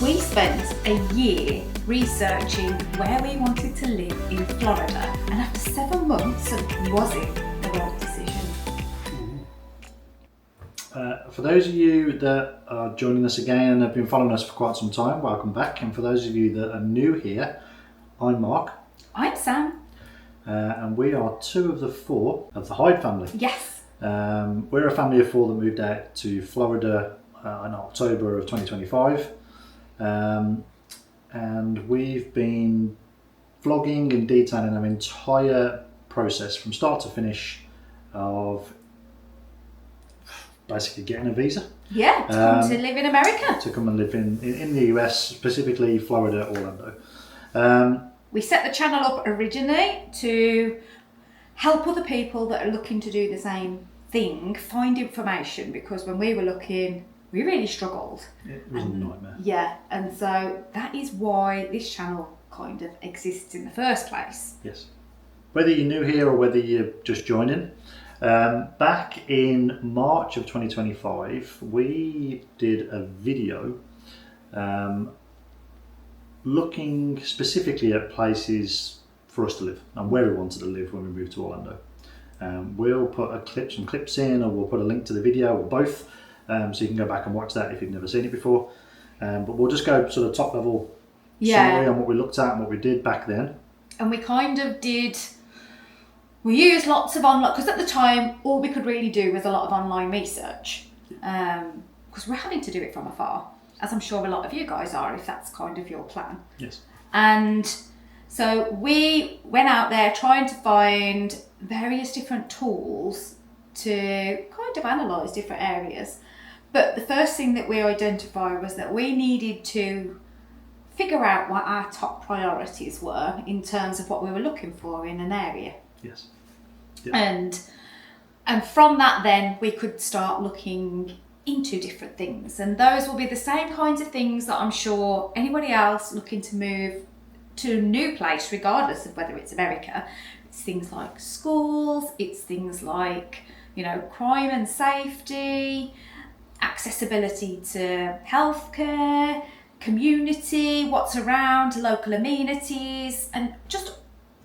We spent a year researching where we wanted to live in Florida, and after 7 months, was it the right decision? For those of you that are joining us again and have been following us for quite some time, welcome back. And for those of you that are new here, I'm Mark. I'm Sam. And we are 2 of the 4 of the Hyde family. Yes. We're a family of 4 that moved out to Florida in October of 2025. And we've been vlogging and detailing our entire process from start to finish of basically getting a visa. Yeah, to come to live in America. To come and live in the US, specifically Florida, Orlando. We set the channel up originally to help other people that are looking to do the same thing find information, because when we were looking, we really struggled. It was a nightmare. Yeah, and so that is why this channel kind of exists in the first place. Yes. Whether you're new here or whether you're just joining, back in March of 2025, we did a video looking specifically at places for us to live and where we wanted to live when we moved to Orlando. We'll put some clips in, or we'll put a link to the video, or both, so you can go back and watch that if you've never seen it before. But we'll just go sort of top level summary on what we looked at and what we did back then. And we kind of we used lots of online, because at the time all we could really do was a lot of online research, because we're having to do it from afar, as I'm sure a lot of you guys are, if that's kind of your plan. Yes. And so we went out there trying to find various different tools to kind of analyse different areas. But the first thing that we identified was that we needed to figure out what our top priorities were in terms of what we were looking for in an area. Yes. Yep. And from that then we could start looking into different things, and those will be the same kinds of things that I'm sure anybody else looking to move to a new place, regardless of whether it's America. It's things like schools, it's things like, crime and safety, accessibility to healthcare, community, what's around, local amenities, and just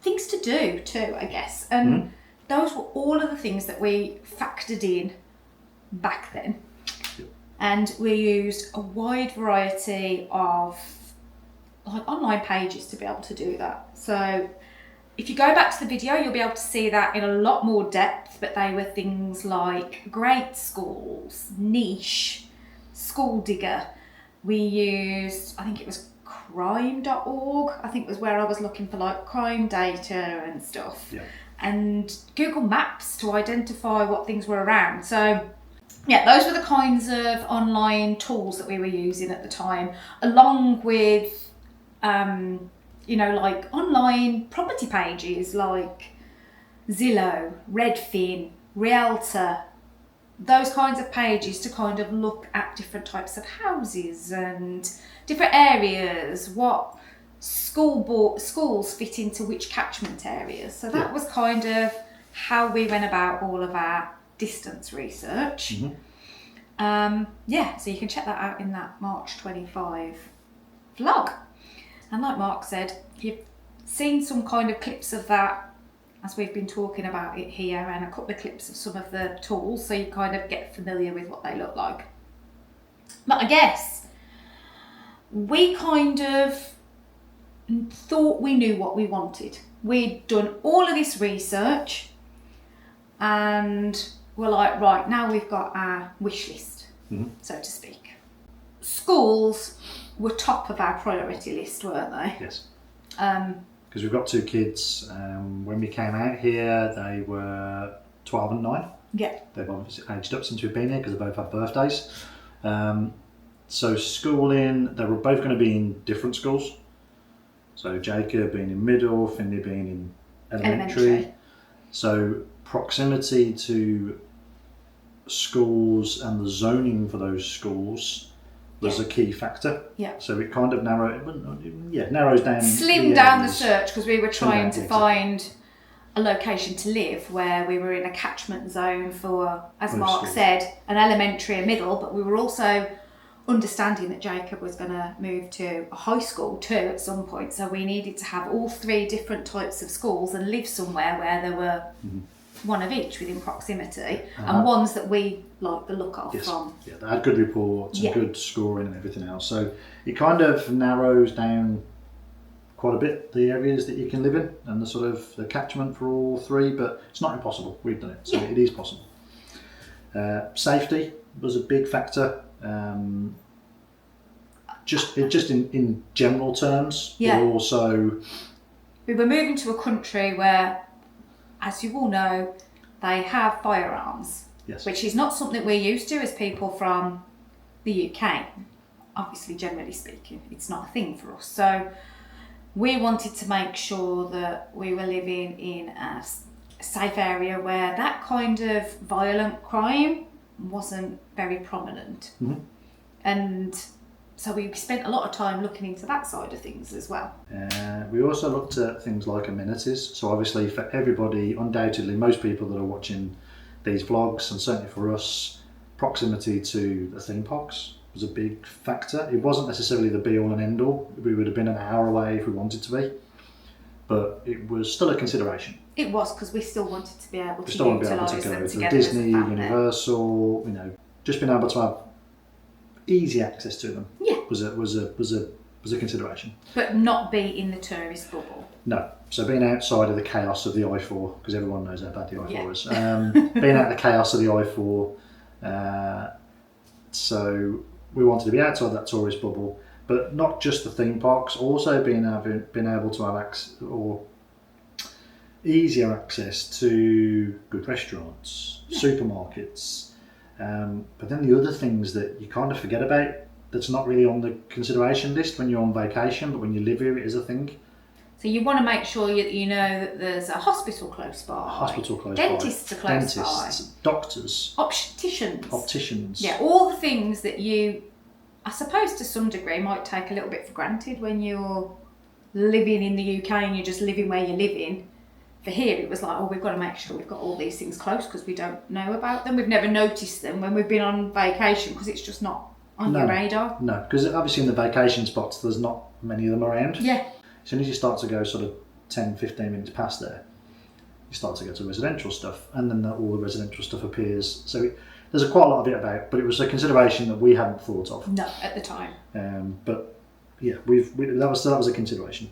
things to do too, I guess. And those were all of the things that we factored in back then. Yep. And we used a wide variety of online pages to be able to do that. So if you go back to the video, you'll be able to see that in a lot more depth, but they were things like Great Schools, Niche, School Digger. We used, I think it was crime.org, I think was where I was looking for crime data and stuff. Yeah. And Google Maps to identify what things were around. So yeah, those were the kinds of online tools that we were using at the time, along with online property pages like Zillow, Redfin, Realtor, those kinds of pages to kind of look at different types of houses and different areas, what schools fit into which catchment areas. So that was kind of how we went about all of our distance research. So you can check that out in that March 25 vlog. And like Mark said, you've seen some kind of clips of that as we've been talking about it here, and a couple of clips of some of the tools, so you kind of get familiar with what they look like. But I guess we kind of thought we knew what we wanted. We'd done all of this research and we're like, right, now we've got our wish list, so to speak. Schools were top of our priority list, weren't they? Yes. Because we've got 2 kids. When we came out here, they were 12 and 9. Yeah. They've obviously aged up since we've been here because they both have birthdays. So schooling, they were both going to be in different schools. So Jacob being in middle, Finley being in elementary. So proximity to schools and the zoning for those schools was a key factor. Yeah. So it kind of narrows down. Slimmed down the search, because we were trying to find a location to live where we were in a catchment zone for, as Mark said, an elementary and middle, but we were also understanding that Jacob was going to move to a high school too at some point, so we needed to have all 3 different types of schools and live somewhere where there were one of each within proximity, and ones that we liked the look of from. Yeah, they had good reports and good scoring and everything else. So it kind of narrows down quite a bit the areas that you can live in and the sort of the catchment for all 3, but it's not impossible. We've done it, so it is possible. Safety was a big factor. Just in general terms, but also we were moving to a country where, as you all know, they have firearms, which is not something we're used to as people from the UK. Obviously, generally speaking, it's not a thing for us. So we wanted to make sure that we were living in a safe area where that kind of violent crime wasn't very prominent. And so we spent a lot of time looking into that side of things as well. We also looked at things like amenities. So obviously for everybody, undoubtedly, most people that are watching these vlogs, and certainly for us, proximity to the theme parks was a big factor. It wasn't necessarily the be all and end all. We would have been an hour away if we wanted to be, but it was still a consideration. It was, because we still wanted to be able to utilise them together. Disney, Universal, just being able to have easy access to them was a consideration. But not be in the tourist bubble. No. So being outside of the chaos of the I4, because everyone knows how bad the I4 is. Being out of the chaos of the I4, so we wanted to be outside that tourist bubble, but not just the theme parks, also being able to have access or easier access to good restaurants, supermarkets, but then the other things that you kind of forget about that's not really on the consideration list when you're on vacation, but when you live here it is a thing. So you want to make sure you know that there's a hospital close by. Dentists are close by. Doctors. Opticians. Yeah, all the things that you, I suppose to some degree, might take a little bit for granted when you're living in the UK and you're just living where you're living. For here, it was like, we've got to make sure we've got all these things close because we don't know about them. We've never noticed them when we've been on vacation because it's just not on your radar. No, because obviously in the vacation spots, there's not many of them around. Yeah. As soon as you start to go sort of 10, 15 minutes past there, you start to get to residential stuff, and then all the residential stuff appears. So there's quite a lot of it about, but it was a consideration that we hadn't thought of. No, at the time. But yeah, that was a consideration.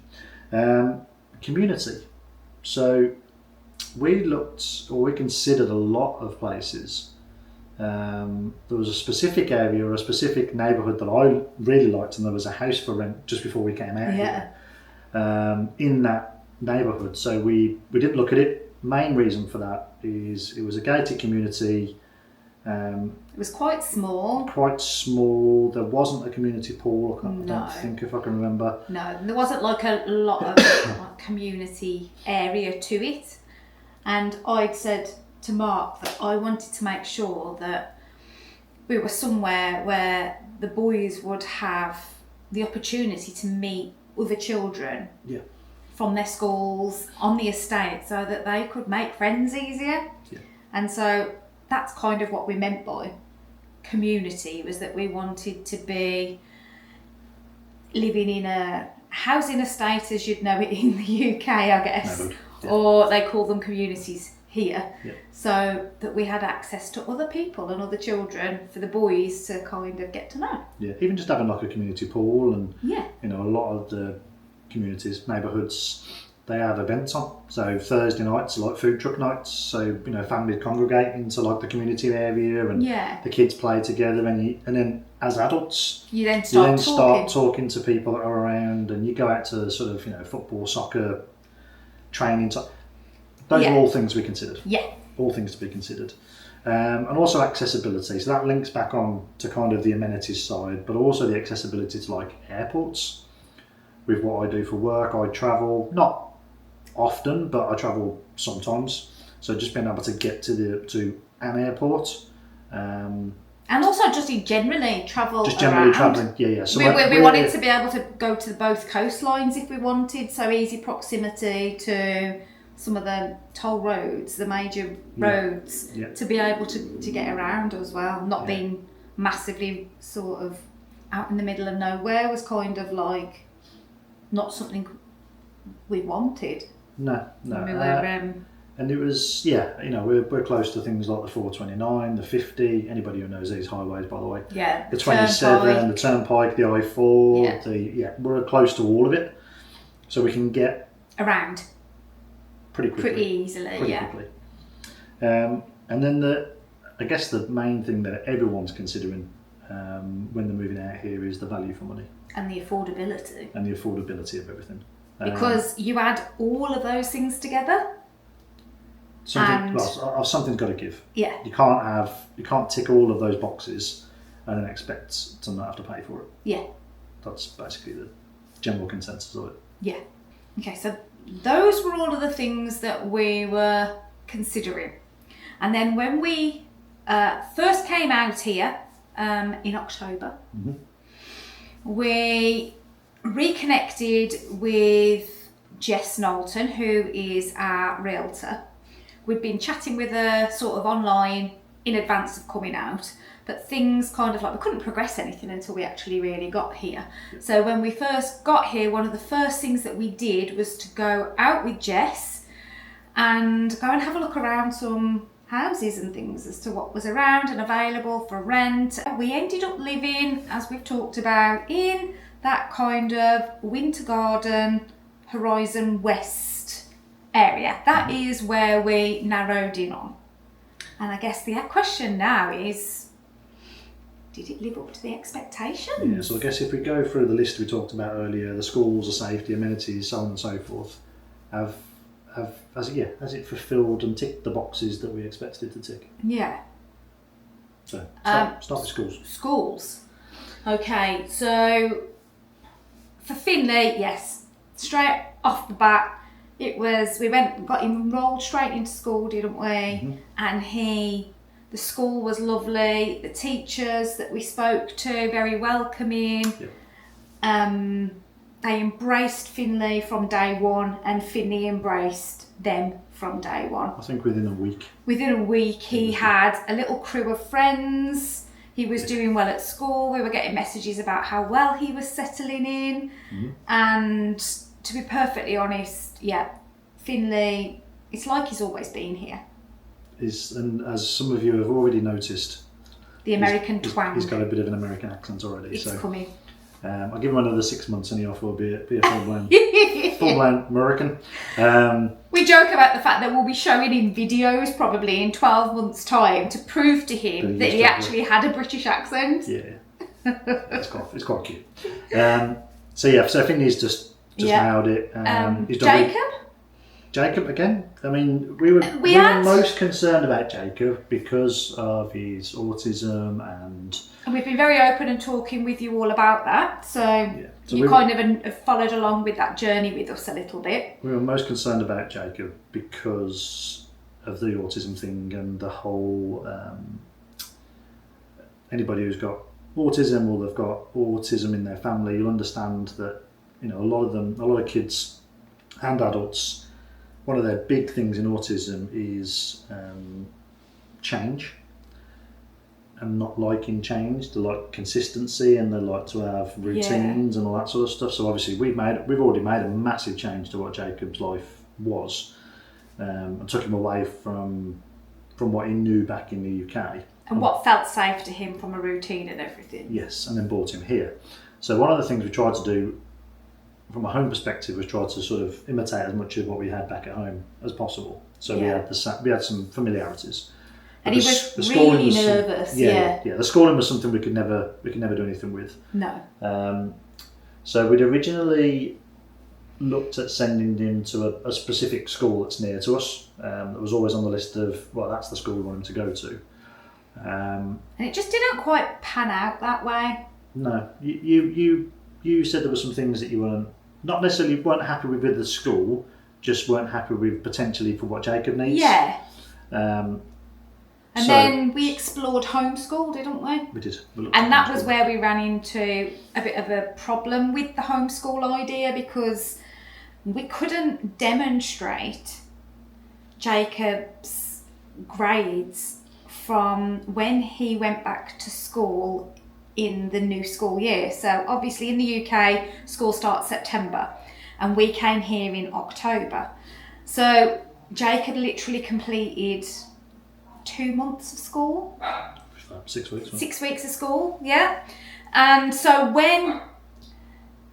Community. So we considered a lot of places. There was a specific area or a specific neighbourhood that I really liked, and there was a house for rent just before we came out here, in that neighbourhood. So we did look at it. Main reason for that is it was a gated community. It was quite small. There wasn't a community pool. I don't think if I can remember. No, there wasn't like a lot of community area to it. And I'd said to Mark that I wanted to make sure that we were somewhere where the boys would have the opportunity to meet other children from their schools on the estate so that they could make friends easier. Yeah. And so that's kind of what we meant by community, was that we wanted to be living in a housing estate as you'd know it in the UK, I guess, or they call them communities here, so that we had access to other people and other children for the boys to kind of get to know. Yeah, even just having like a community pool, and a lot of the communities, neighbourhoods, they have events on. So Thursday nights are like food truck nights. So families congregate into like the community area, and the kids play together. And then as adults, you then start talking to people that are around, and you go out to sort of football, soccer, training. Those are all things we considered. Yeah, all things to be considered, and also accessibility. So that links back on to kind of the amenities side, but also the accessibility to like airports. With what I do for work, I travel not often, but I travel sometimes. So just being able to get to an airport, and also just generally travel. Just generally around. Traveling, yeah. So we wanted to be able to go to both coastlines if we wanted, so easy proximity to some of the toll roads, the major roads, to be able to get around as well, not being massively sort of out in the middle of nowhere was kind of like not something we wanted. No. When we were, and it was, we're close to things like the 429, the 50. Anybody who knows these highways, by the way. Yeah. The 27, the Turnpike, the I4. Yeah. We're close to all of it, so we can get around pretty quickly. Pretty easily. Quickly. And then I guess the main thing that everyone's considering when they're moving out here is the value for money. And the affordability. And the affordability of everything. Because you add all of those things together. Something's got to give. Yeah. You can't tick all of those boxes and then expect to not have to pay for it. Yeah. That's basically the general consensus of it. Yeah. Okay, so those were all of the things that we were considering. And then when we first came out here in October, we reconnected with Jess Knowlton, who is our realtor. We'd been chatting with her sort of online in advance of coming out, but things kind of like, we couldn't progress anything until we actually really got here. So when we first got here, one of the first things that we did was to go out with Jess and go and have a look around some houses and things as to what was around and available for rent. We ended up living, as we've talked about, in that kind of Winter Garden, Horizon West area. That is where we narrowed in on. And I guess the question now is, did it live up to the expectations? Yeah, so I guess if we go through the list we talked about earlier, the schools, the safety, amenities, so on and so forth, has it fulfilled and ticked the boxes that we expected it to tick? Yeah. So start with schools. Schools. Okay, so for Finley, yes, straight off the bat, it was, we got enrolled straight into school, didn't we? And the school was lovely, the teachers that we spoke to, very welcoming. They embraced Finley from day one, and Finley embraced them from day one. I think within a week. Within a week, he had a little crew of friends. He was doing well at school. We were getting messages about how well he was settling in. And to be perfectly honest, Finley, it's like he's always been here. And as some of you have already noticed, the American twang. He's got a bit of an American accent already. It's coming. I'll give him another 6 months and he'll be a full-blown American. We joke about the fact that we'll be showing him videos probably in 12 months' time to prove to him that he actually had a British accent. Yeah, it's quite cute. So I think he's just nailed it. Jacob again. I mean, we were most concerned about Jacob because of his autism, and we've been very open and talking with you all about that. So you kind of have followed along with that journey with us a little bit. We were most concerned about Jacob because of the autism thing and the whole. Anybody who's got autism or they've got autism in their family, you'll understand that a lot of kids and adults. One of their big things in autism is change and not liking change. They like consistency and they like to have routines and all that sort of stuff. So obviously we've already made a massive change to what Jacob's life was, and took him away from what he knew back in the UK. And what felt safe to him from a routine and everything. Yes, and then brought him here. So one of the things we tried to do from a home perspective was try to sort of imitate as much of what we had back at home as possible. So we had some familiarities. And he was really nervous. The schooling was something we could never do anything with. No. So we'd originally looked at sending him to a specific school that's near to us. That was always on the list of, that's the school we want him to go to. And it just didn't quite pan out that way. No, you said there were some things that you weren't happy with the school, just weren't happy with potentially for what Jacob needs. Yeah. Then we explored homeschool, didn't we? We did. And that was where we ran into a bit of a problem with the homeschool idea, because we couldn't demonstrate Jacob's grades from when he went back to school in the new school year. So obviously in the UK, school starts September, and we came here in October. So Jacob literally completed 2 months of school. 6 weeks. 6 weeks of school, yeah. And so when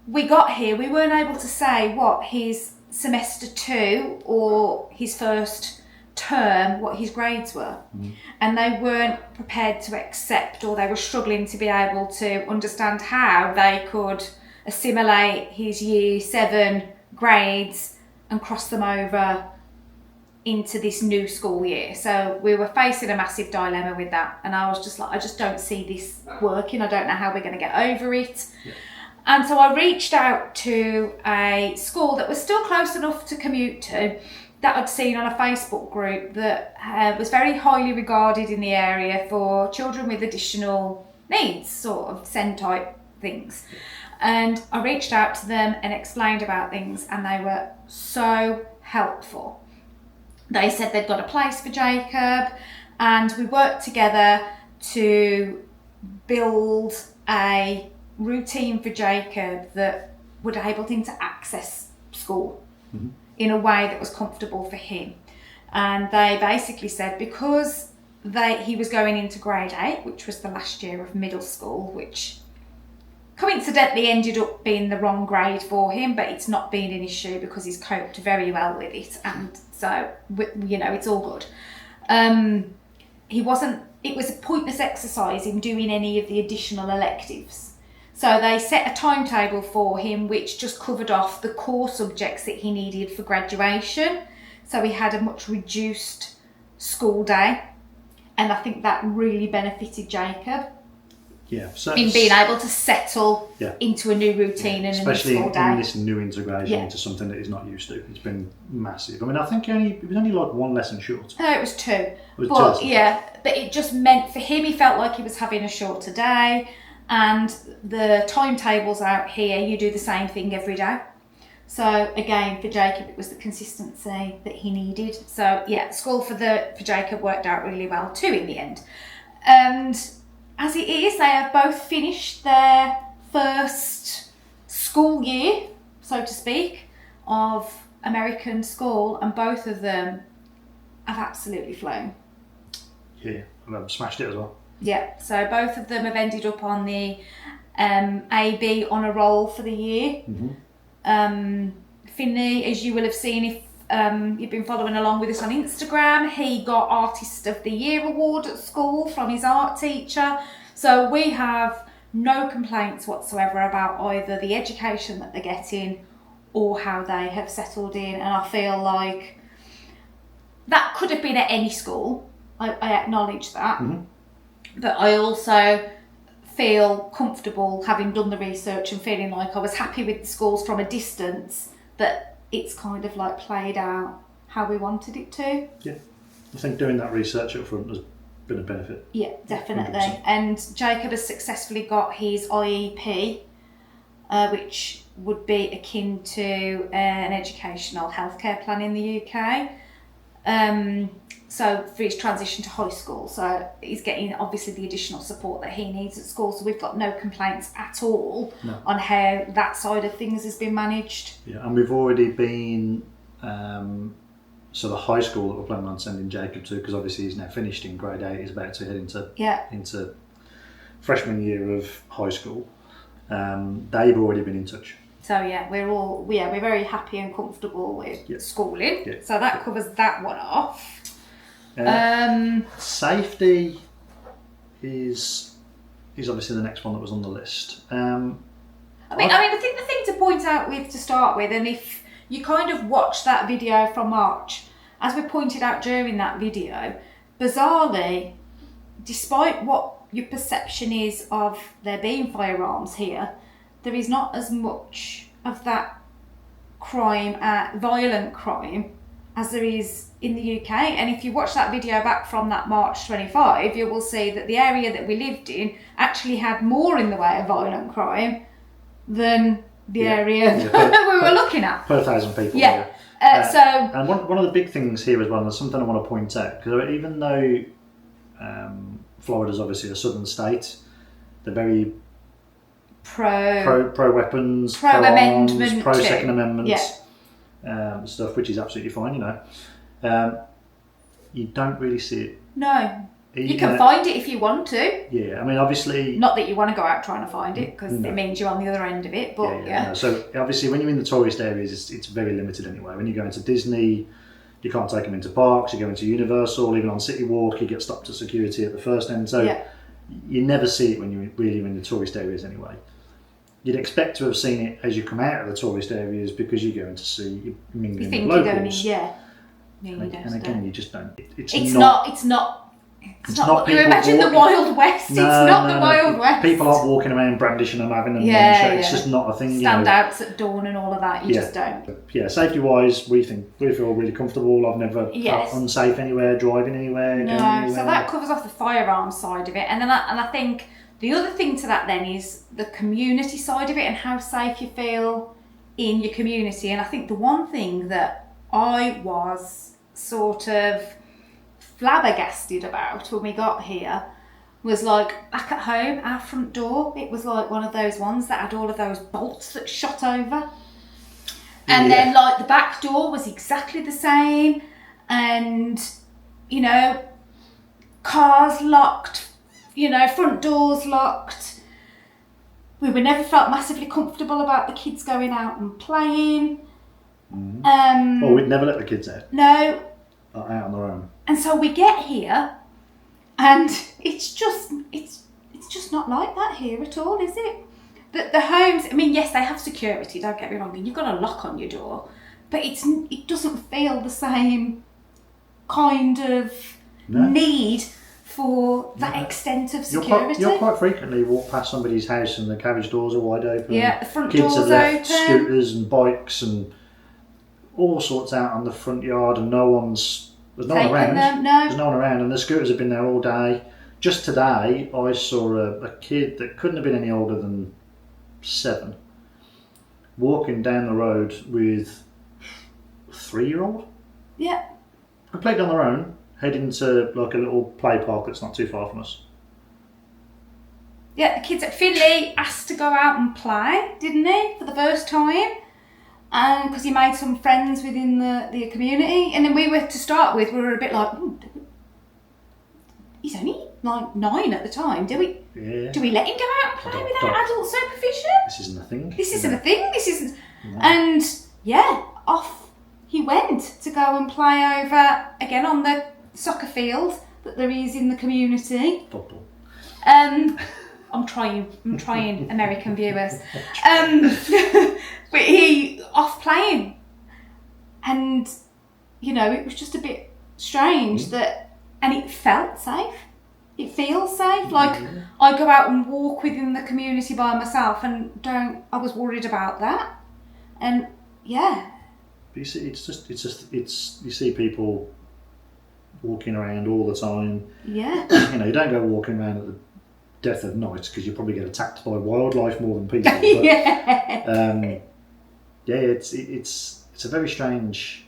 we got here, we weren't able to say what his semester 2 or his first term, what his grades were. And they weren't prepared to accept, or they were struggling to be able to understand how they could assimilate his year 7 grades and cross them over into this new school year. So we were facing a massive dilemma with that, and I was just like, I just don't see this working. I don't know how we're going to get over it. Yeah. And so I reached out to a school that was still close enough to commute to, that I'd seen on a Facebook group that was very highly regarded in the area for children with additional needs, sort of SEND type things. And I reached out to them and explained about things, and they were so helpful. They said they'd got a place for Jacob, and we worked together to build a routine for Jacob that would enable him to access school in a way that was comfortable for him. And they basically said, because he was going into grade 8, which was the last year of middle school, which coincidentally ended up being the wrong grade for him, but it's not been an issue because he's coped very well with it, and so, you know, it's all good. It was a pointless exercise in doing any of the additional electives. So they set a timetable for him which just covered off the core subjects that he needed for graduation. So he had a much reduced school day, and I think that really benefited Jacob. Yeah, so in being able to settle into a new routine and especially a new school day. in this new integration into something that he's not used to. It's been massive. I mean, I think it was only like one lesson short. No, it was 2. It was but 2. But it just meant for him, he felt like he was having a shorter day, and the timetables out here, you do the same thing every day. So again, for Jacob, it was the consistency that he needed. So yeah, school for Jacob worked out really well too in the end. And as it is, they have both finished their first school year, so to speak, of American school, and both of them have absolutely flown. Yeah, and I've smashed it as well. Yeah, so both of them have ended up on the AB honour roll for the year. Finley, as you will have seen if you've been following along with us on Instagram, he got Artist of the Year award at school from his art teacher. So we have no complaints whatsoever about either the education that they're getting or how they have settled in. And I feel like that could have been at any school. I acknowledge that. But I also feel comfortable having done the research and feeling like I was happy with the schools from a distance, that it's kind of like played out how we wanted it to. Yeah, I think doing that research up front has been a benefit. Yeah, definitely. 100%. And Jacob has successfully got his IEP, which would be akin to an educational healthcare plan in the UK. So for his transition to high school, so he's getting obviously the additional support that he needs at school. So we've got no complaints at all on how that side of things has been managed. Yeah, and we've already been so the high school that we're planning on sending Jacob to, because obviously he's now finished in grade 8, he's about to head into freshman year of high school. They've already been in touch. So we're very happy and comfortable with schooling. Yeah. So that covers that one off. Safety is obviously the next one that was on the list. I think the thing to point out to start with, and if you kind of watch that video from March, as we pointed out during that video, bizarrely, despite what your perception is of there being firearms here, there is not as much of that crime, violent crime, as there is in the UK. And if you watch that video back from that March 25, you will see that the area that we lived in actually had more in the way of violent crime than the area that we were looking at. Per 1,000 people. Yeah. And one of the big things here as well, and there's something I want to point out, because even though Florida's obviously a southern state, They're very pro weapons, pro arms, amendment, pro too. Second Amendment Yeah. stuff, which is absolutely fine. You don't really see it. No. You can find it if you want to. Yeah, I mean, obviously... Not that you want to go out trying to find it, because it means you're on the other end of it, but No. So, obviously, when you're in the tourist areas, it's very limited anyway. When you go into Disney, you can't take them into parks. You go into Universal, even on City Walk, you get stopped at security at the first end. So, you never see it when you're really in the tourist areas anyway. You'd expect to have seen it as you come out of the tourist areas, because you're going to see, you're mingling with locals. And again, you just don't. It's not what you imagine the Wild West. No, it's not the Wild West. People aren't walking around brandishing them, having them on. It's just not a thing. Standouts at dawn and all of that. You just don't. Yeah, safety wise, we feel really comfortable. I've never felt unsafe anywhere, driving anywhere. No, anywhere. So that covers off the firearms side of it, and then I think the other thing to that then is the community side of it and how safe you feel in your community. And I think the one thing that I was sort of flabbergasted about when we got here was, like, back at home, our front door, it was like one of those ones that had all of those bolts that shot over. And then, like, the back door was exactly the same. And, cars locked, front doors locked. We were never felt massively comfortable about the kids going out and playing. Well, we'd never let the kids out. No. Out on their own. And so we get here, and it's just not like that here at all, is it? The homes, I mean, yes, they have security, don't get me wrong, and you've got a lock on your door, but it doesn't feel the same kind of need for that extent of security. You'll quite frequently walk past somebody's house and the carriage doors are wide open. Yeah, the front kids doors have left open. Scooters and bikes and all sorts out on the front yard, and there's no one around. There's no one around, and the scooters have been there all day. Just today, I saw a kid that couldn't have been any older than 7 walking down the road with a 3-year-old. Yeah. They played on their own, heading to like a little play park that's not too far from us. Yeah, the kids at Finley asked to go out and play, didn't he, for the first time? And because he made some friends within the community, and then we were, to start with, we were a bit like, he's only like 9 at the time. Do we let him go out and play without adult supervision? This isn't a thing. This isn't. No. And off he went to go and play over again on the soccer field that there is in the community. Football. I'm trying, American viewers. But he off playing, and it was just a bit strange and it felt safe. It feels safe. Like I go out and walk within the community by myself, and I was worried about that. And But you see, you see people walking around all the time. Yeah. You don't go walking around at the death of night, because you probably get attacked by wildlife more than people. But, it's a very strange.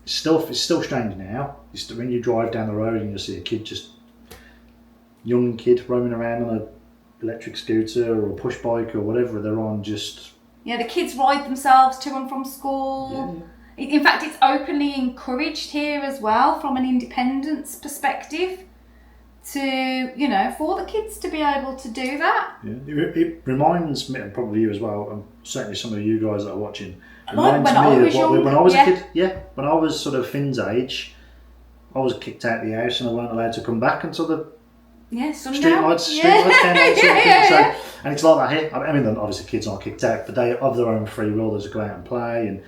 It's still strange now. When you drive down the road and you see a kid, young kid roaming around on a electric scooter or a push bike or whatever they're on, the kids ride themselves to and from school. In fact, it's openly encouraged here as well, from an independence perspective, to for the kids to be able to do that. It reminds me, and probably you as well, and certainly some of you guys that are watching, when I was a kid. When I was sort of Finn's age, I was kicked out of the house and I weren't allowed to come back until the street lights came on. And it's like that here. I mean, obviously kids aren't kicked out, but they, of their own free will, they go out and play. And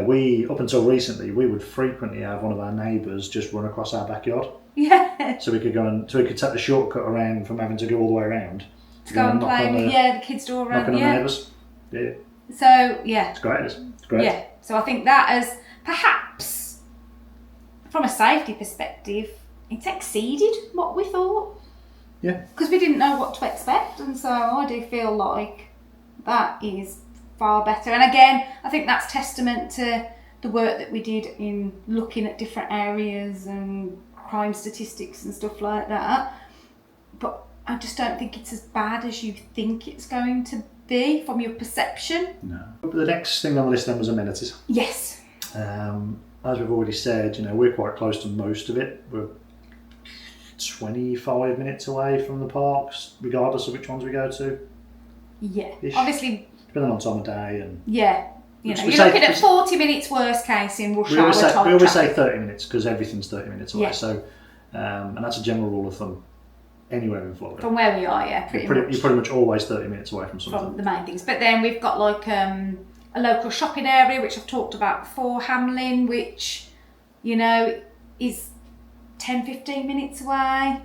we, up until recently, we would frequently have one of our neighbours just run across our backyard. Yeah. So we could take the shortcut around from having to go all the way around to go and play with the kids' door around. Knocking on the neighbours. Yeah. So it's great. It's great. Yeah. So I think that as perhaps from a safety perspective, it's exceeded what we thought. Yeah. Because we didn't know what to expect, and so I do feel like that is far better. And again, I think that's testament to the work that we did in looking at different areas and crime statistics and stuff like that. But I just don't think it's as bad as you think it's going to be from your perception. No. The next thing on the list then was amenities. Yes. As we've already said, we're quite close to most of it. We're 25 minutes away from the parks, regardless of which ones we go to. Yeah. Ish. Obviously. Depending on time of day and. Yeah. You're looking at 40 minutes worst case in rush hour time. We always say 30 minutes because everything's 30 minutes away. Yeah. So, and that's a general rule of thumb anywhere in Florida. From where we are, yeah, You're pretty much always 30 minutes away from something. From the main things. But then we've got like a local shopping area, which I've talked about before, Hamlin, which, is 10-15 minutes away.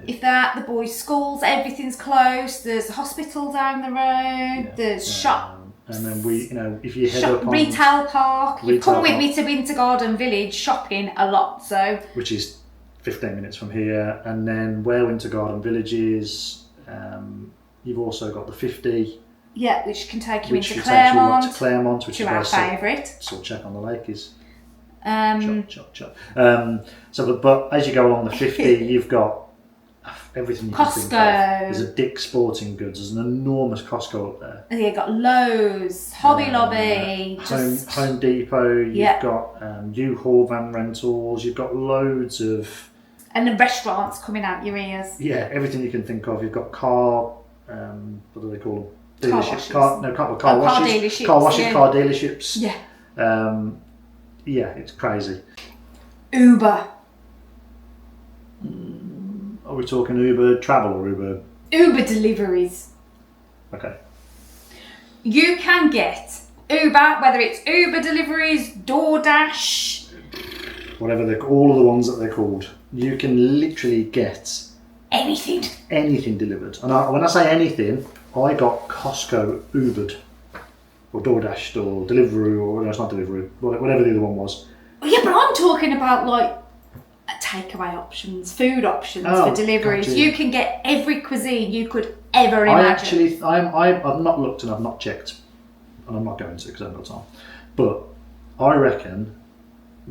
If that, the boys' schools, everything's close. There's a hospital down the road. There's shop. And then if you head up on retail park. You've come with me to Winter Garden Village shopping a lot, so. Which is 15 minutes from here, and then where Winter Garden Village is, you've also got the 50. Yeah, which can take you into Clermont. Clermont. To Clermont, which to is our favourite. Salt Check on the Lake is. Chop. But as you go along the 50, you've got everything you can think of. There's a Dick's Sporting Goods. There's an enormous Costco up there. You've got Lowe's, Hobby Lobby, Home Depot. You've got U-Haul van rentals. You've got loads of. And the restaurants coming out your ears. Yeah, everything you can think of. You've got car. What do they call them? Dealerships. Car washes. Dealerships. Car washes. Car dealerships. Yeah. Yeah, it's crazy. Uber. Are we talking Uber travel or Uber? Uber deliveries. Okay. You can get Uber, whether it's Uber deliveries, DoorDash. Whatever all of the ones that they're called. You can literally get anything delivered. And when I say anything, I got Costco Ubered. Or DoorDashed or Deliveroo, or no, it's not Deliveroo, whatever the other one was. Yeah, but I'm talking about like takeaway options, food options for deliveries. Gotcha. You can get every cuisine you could ever imagine. I've not looked and I've not checked, and I'm not going to because I haven't got time. But I reckon,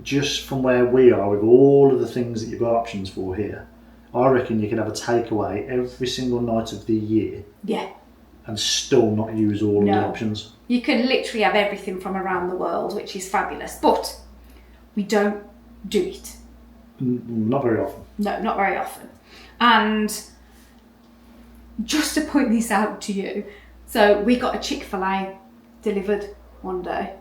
just from where we are with all of the things that you've got options for here, I reckon you can have a takeaway every single night of the year. Yeah. And still not use all of the options. You can literally have everything from around the world, which is fabulous. But we don't do it. Not very often. No, not very often. And just to point this out to you, so we got a Chick-fil-A delivered one day,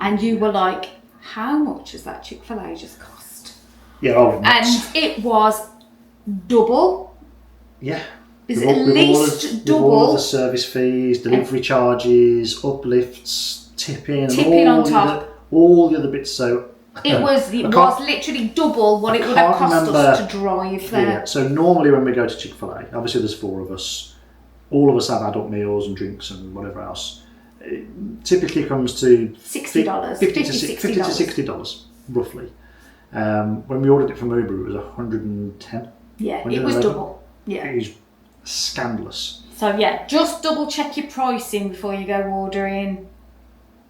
and you were like, how much has that Chick-fil-A just cost? Yeah, and it was double. Yeah. It's at least double. With all of the service fees, delivery charges, uplifts, tipping on top. All the other bits. So it was literally double what it would have cost us to drive there. Yeah, so normally when we go to Chick-fil-A, obviously there's 4 of us. All of us have adult meals and drinks and whatever else. It typically comes to $60, $50 to $60 roughly. When we ordered it from Uber, it was $110. Yeah, it was double. Yeah, it was scandalous. So yeah, just double check your pricing before you go ordering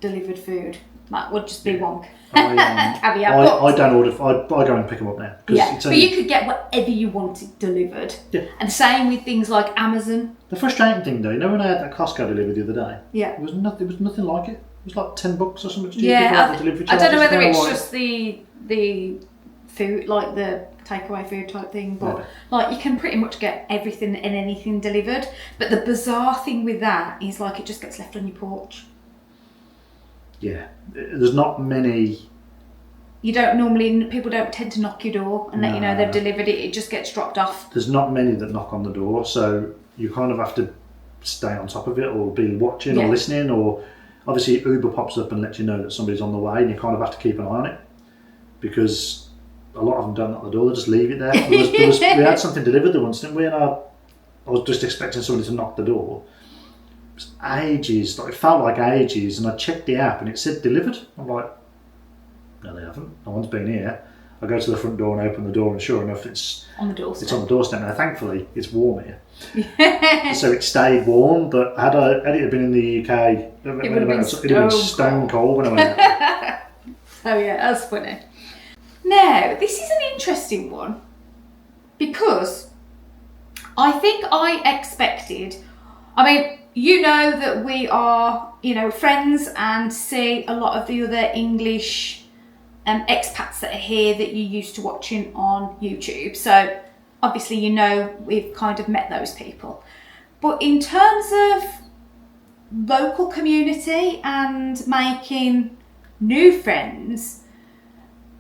delivered food. That would just be wonk. I don't order. I go and pick them up now. Yeah, but you could get whatever you wanted delivered. Yeah. And same with things like Amazon. The frustrating thing though, when I had that Costco delivered the other day, it was nothing like it. It was like $10 or something stupid. Yeah, delivery I don't know whether it's just the food, like the takeaway food type thing, but like you can pretty much get everything and anything delivered. But the bizarre thing with that is like it just gets left on your porch. Yeah, there's not many. People don't tend to knock your door and let you know they've delivered it. It just gets dropped off. There's not many that knock on the door, so you kind of have to stay on top of it or be watching or listening, or obviously Uber pops up and lets you know that somebody's on the way, and you kind of have to keep an eye on it because a lot of them don't knock the door; they just leave it there. We had something delivered there once, didn't we? And I was just expecting somebody to knock the door. It was ages, it felt like ages, and I checked the app and it said delivered. I'm like, no, they haven't. No one's been here. I go to the front door and open the door, and sure enough, it's on the doorstep. It's on the doorstep now. Thankfully, it's warm here, so it stayed warm. But had it been in the UK, it would have been stone cold when I went out. Oh yeah, that's funny. Now, this is an interesting one because I think I expected, I mean, you know that we are, friends and see a lot of the other English expats that are here that you're used to watching on YouTube. So obviously, we've kind of met those people. But in terms of local community and making new friends,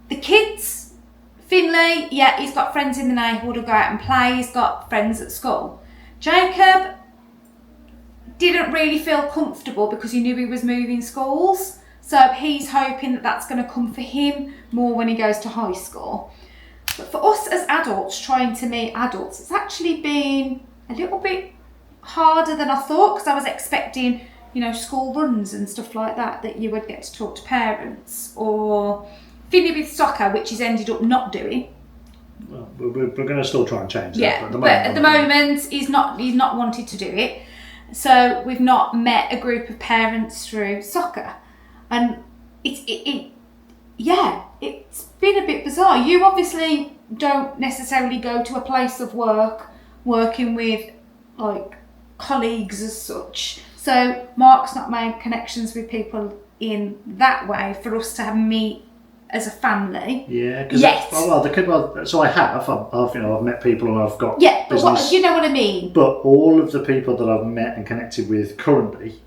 the kids, Finley, yeah, he's got friends in the neighbourhood who go out and play. He's got friends at school. Jacob didn't really feel comfortable because he knew he was moving schools. So he's hoping that that's going to come for him more when he goes to high school. But for us as adults, trying to meet adults, it's actually been a little bit harder than I thought, because I was expecting, school runs and stuff like that you would get to talk to parents, or Finny with soccer, which he's ended up not doing. Well, we're going to still try and change that. Yeah, but at the moment he's not wanted to do it. So we've not met a group of parents through soccer, and it's been a bit bizarre. You obviously don't necessarily go to a place of work working with like colleagues as such. So Mark's not made connections with people in that way for us to meet as a family. Yeah. Yes. So I have. I've met people and I've got but business. you know what I mean. But all of the people that I've met and connected with currently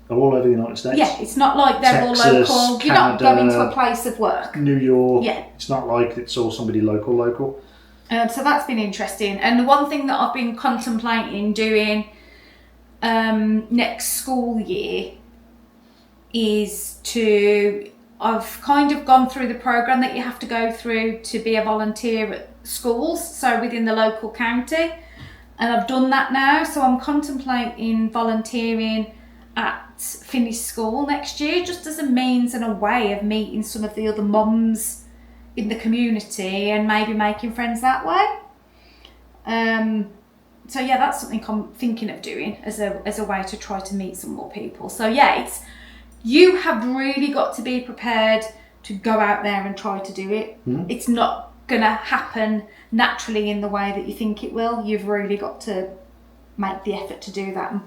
are all over the United States. Yeah, it's not like they're Texas, all local. You're not Canada, going to a place of work. New York. Yeah. It's not like it's all somebody local. So that's been interesting. And the one thing that I've been contemplating doing next school year is I've kind of gone through the programme that you have to go through to be a volunteer at schools, so within the local county. And I've done that now, so I'm contemplating volunteering at Finnish school next year, just as a means and a way of meeting some of the other mums in the community and maybe making friends that way. So yeah, that's something I'm thinking of doing as a way to try to meet some more people. So yeah, you have really got to be prepared to go out there and try to do it. Mm-hmm. It's not gonna happen naturally in the way that you think it will. You've really got to make the effort to do that and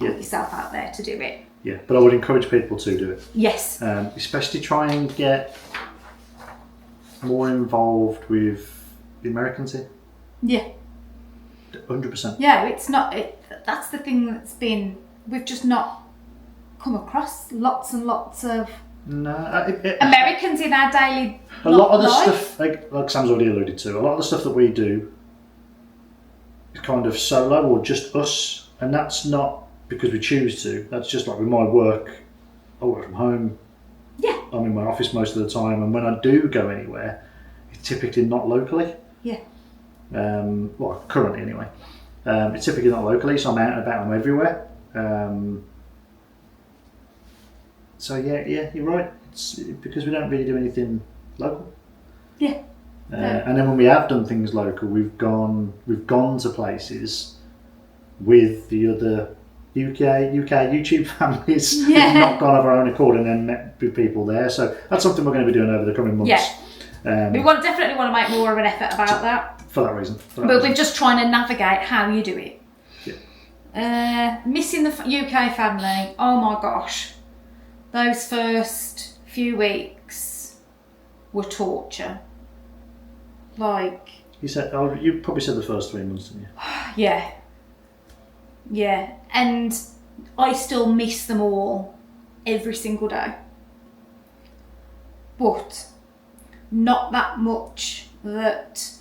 put yourself out there to do it. Yeah, but I would encourage people to do it. Yes. Especially try and get more involved with the Americans here. Yeah. 100%. Yeah, that's the thing we've just not come across lots and lots of Americans in our daily life. A lot of the stuff, like Sam's already alluded to, a lot of the stuff that we do is kind of solo or just us, and that's not because we choose to. That's just like with my work. I work from home. Yeah. I'm in my office most of the time, and when I do go anywhere, it's typically not locally. Yeah. Well, currently anyway. It's typically not locally, so I'm out and about, I'm everywhere. So yeah, you're right. It's because we don't really do anything local. Yeah. And then when we have done things local, we've gone to places with the other UK YouTube families. Yeah. We've not gone of our own accord and then met with people there. So that's something we're going to be doing over the coming months. Yeah. We definitely want to make more of an effort about that. For that reason. We're just trying to navigate how you do it. Yeah. Missing the UK family. Oh my gosh. Those first few weeks were torture. You said, you probably said the first 3 months, didn't you? Yeah. And I still miss them all every single day. But not that much that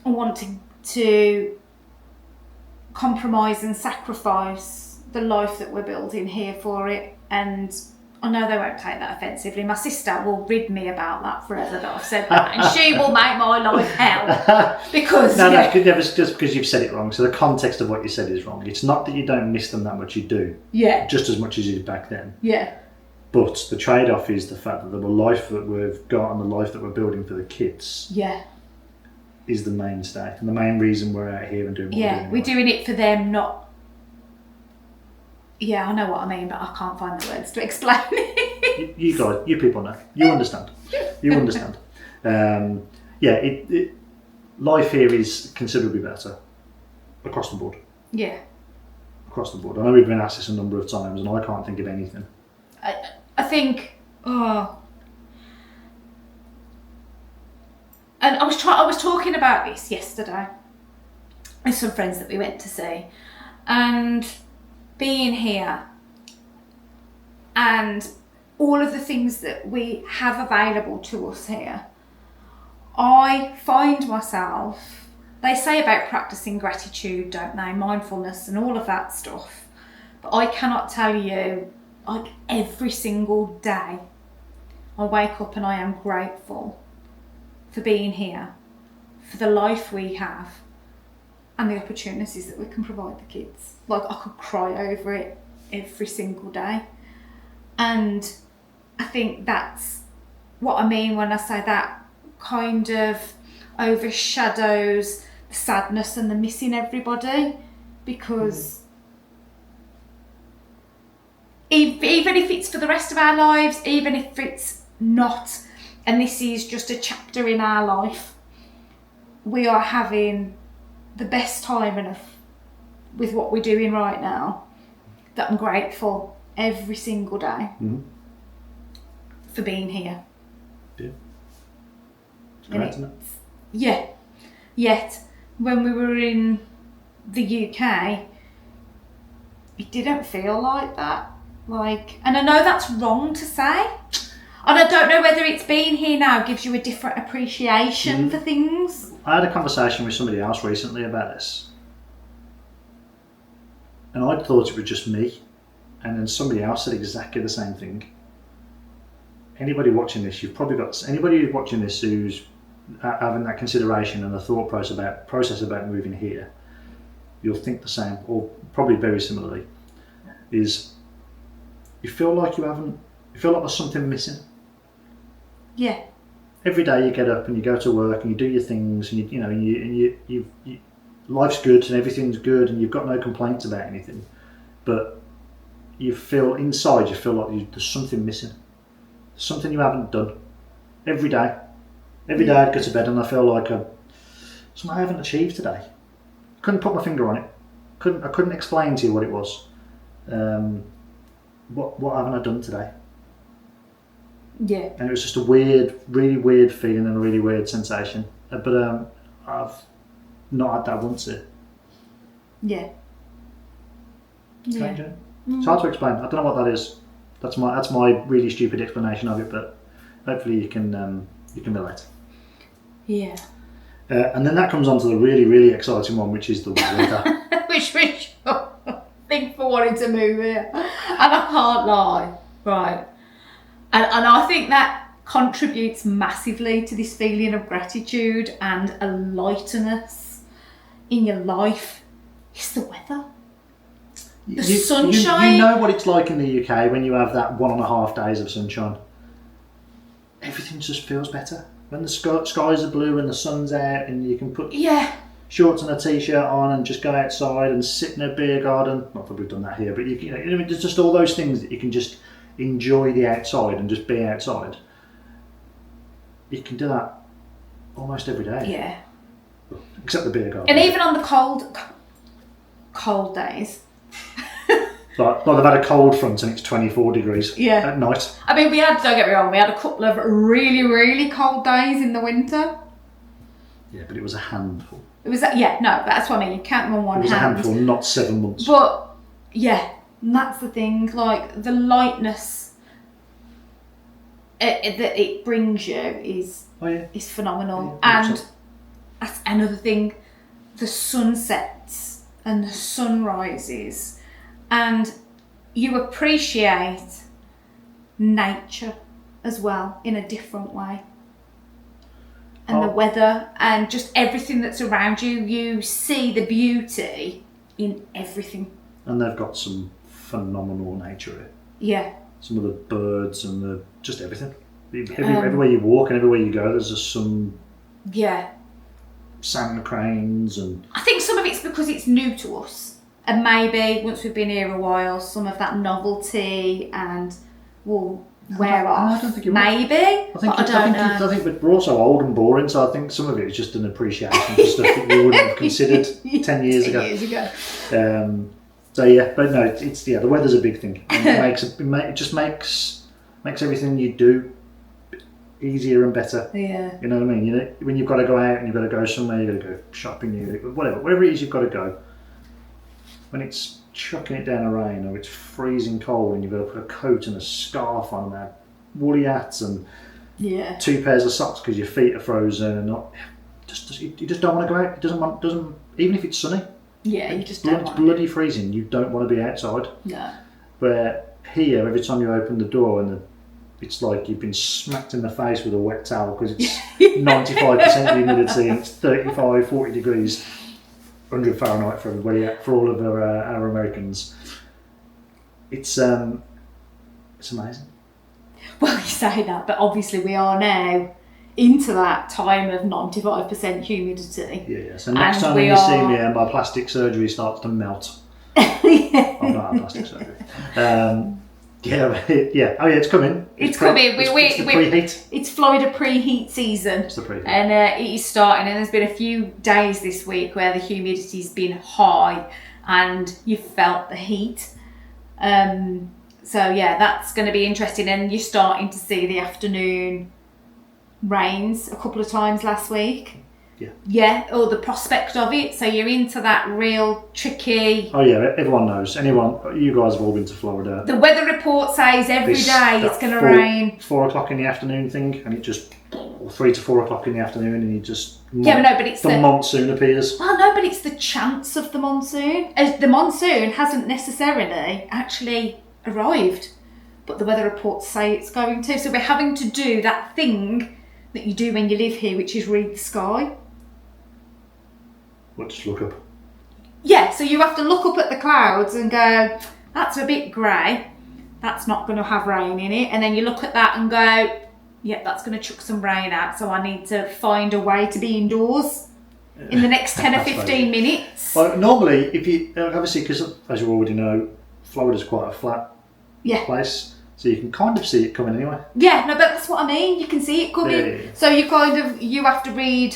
I want to compromise and sacrifice the life that we're building here for it. And I know they won't take that offensively. My sister will rid me about that forever that I've said that, and she will make my life hell because just because you've said it wrong. So the context of what you said is wrong. It's not that you don't miss them that much, you do. Yeah. Just as much as you did back then. Yeah. But the trade-off is the fact that the life that we've got and the life that we're building for the kids. Yeah. Is the mainstay and the main reason we're out here and doing what we're doing. We're doing it for them, not. Yeah, I know what I mean, but I can't find the words to explain it. You guys, you people know. You understand. You understand. life here is considerably better across the board. Yeah. Across the board. I know we've been asked this a number of times, and I can't think of anything. I think, and I was talking about this yesterday with some friends that we went to see, and being here and all of the things that we have available to us here, I find myself, they say about practicing gratitude, don't they, mindfulness and all of that stuff, but I cannot tell you, like every single day I wake up and I am grateful for being here, for the life we have and the opportunities that we can provide the kids. Like, I could cry over it every single day. And I think that's what I mean when I say that kind of overshadows the sadness and the missing everybody, because even if it's for the rest of our lives, even if it's not, and this is just a chapter in our life, we are having the best time with what we're doing right now, that I'm grateful every single day for being here. Yeah. It's great, isn't it? Yeah. Yet, when we were in the UK, it didn't feel like that. And I know that's wrong to say. And I don't know whether it's being here now gives you a different appreciation for things. I had a conversation with somebody else recently about this. And I thought it was just me. And then somebody else said exactly the same thing. Anybody watching this, anybody who's watching this who's having that consideration and the thought process about moving here, you'll think the same, or probably very similarly, is you feel like there's something missing. Yeah. Every day you get up and you go to work and you do your things, and you life's good and everything's good and you've got no complaints about anything, but you feel like there's something missing, something you haven't done. Every day I'd go to bed and I feel like something I haven't achieved today. Couldn't put my finger on it. I couldn't explain to you what it was. What haven't I done today? Yeah. And it was just a really weird feeling and a really weird sensation. But I've not had that once here. Yeah. Yeah. It's hard to explain. I don't know what that is. That's my really stupid explanation of it, but hopefully you can relate. Yeah. And then that comes on to the really, really exciting one, which is the weather. Which think for wanting to move here. And I can't lie. Right. And I think that contributes massively to this feeling of gratitude and a lightness in your life. It's the weather. The sunshine. You know what it's like in the UK when you have that 1.5 days of sunshine. Everything just feels better. When the skies are blue and the sun's out and you can put shorts and a t-shirt on and just go outside and sit in a beer garden. Not that we've done that here, but there's just all those things that you can just enjoy the outside and just be outside. You can do that almost every day. Yeah. Except the beer garden. And even on the cold days. Like they've had a cold front and it's 24 degrees at night. I mean, don't get me wrong, we had a couple of really, really cold days in the winter. Yeah, but it was a handful. That's what I mean, you count them on one hand. It was a handful, not 7 months. But, yeah, and that's the thing, like, the lightness that it brings you is phenomenal. Yeah, and that's another thing, the sunsets and the sunrises. And you appreciate nature as well in a different way. And the weather and just everything that's around you, you see the beauty in everything. And they've got some phenomenal nature here. Yeah. Some of the birds and just everything. Everywhere you walk and everywhere you go, there's just some sand cranes and... I think some of it's because it's new to us. And maybe once we've been here a while, some of that novelty and wear off. I don't think it Maybe, I don't know. I think but we're also old and boring, so I think some of it is just an appreciation for stuff that you wouldn't have considered 10 years ago. So yeah, but no, it's the weather's a big thing. And it just makes everything you do easier and better. Yeah. You know what I mean? You know, when you've got to go out and you've got to go somewhere, you've got to go shopping, whatever it is you've got to go. When it's chucking it down the rain or it's freezing cold and you've got to put a coat and a scarf on and have woolly hats and 2 pairs of socks because your feet are frozen and you just don't want to go out. It doesn't even if it's sunny. Yeah, you just don't. It's bloody freezing. You don't want to be outside. No. Where here, every time you open the door it's like you've been smacked in the face with a wet towel because it's 95% humidity and it's 35, 40 degrees, 100 Fahrenheit for everybody, for all of our Americans. It's amazing. Well, you say that, but obviously we are now into that time of 95% humidity. Yeah. So next time when you see me and my plastic surgery starts to melt. I've not had plastic surgery. Yeah. Oh yeah, it's coming. It's coming. It's the preheat. It's Florida preheat season. It's the preheat. And it is starting, and there's been a few days this week where the humidity's been high and you felt the heat. So yeah, that's going to be interesting, and you're starting to see the afternoon rains a couple of times last week. Yeah, or the prospect of it. So you're into that real tricky. Oh yeah, everyone knows. You guys have all been to Florida. The weather report says every day it's going to rain. 4 o'clock in the afternoon thing, and it just 3 to 4 o'clock in the afternoon, and you just but it's the monsoon appears. Well, no, but it's the chance of the monsoon. The monsoon hasn't necessarily actually arrived, but the weather reports say it's going to. So we're having to do that thing that you do when you live here, which is read the sky. Just look up. Yeah, so you have to look up at the clouds and go, that's a bit grey, that's not going to have rain in it. And then you look at that and go, yeah, that's going to chuck some rain out, so I need to find a way to be indoors in the next 10 or 15 minutes. Well, normally, if you obviously, because as you already know, Florida's quite a flat place, so you can kind of see it coming anyway. Yeah, no, but that's what I mean. You can see it coming. Yeah. So you have to read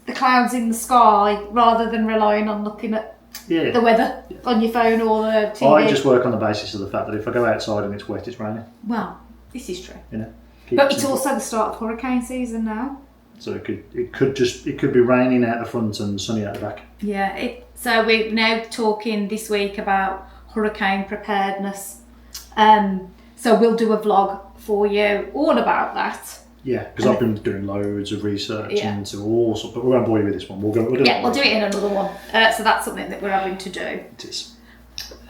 the clouds in the sky rather than relying on looking at the weather on your phone or the TV. I just work on the basis of the fact that if I go outside and it's wet, it's raining. Well, this is true. You know, but it's also the start of hurricane season now. So it could be raining out the front and sunny out the back. Yeah. So we're now talking this week about hurricane preparedness. So we'll do a vlog for you all about that. Yeah, because I've been doing loads of research into all sorts, but we won't bore you with this one. We'll do it in another one. So that's something that we're having to do. It is.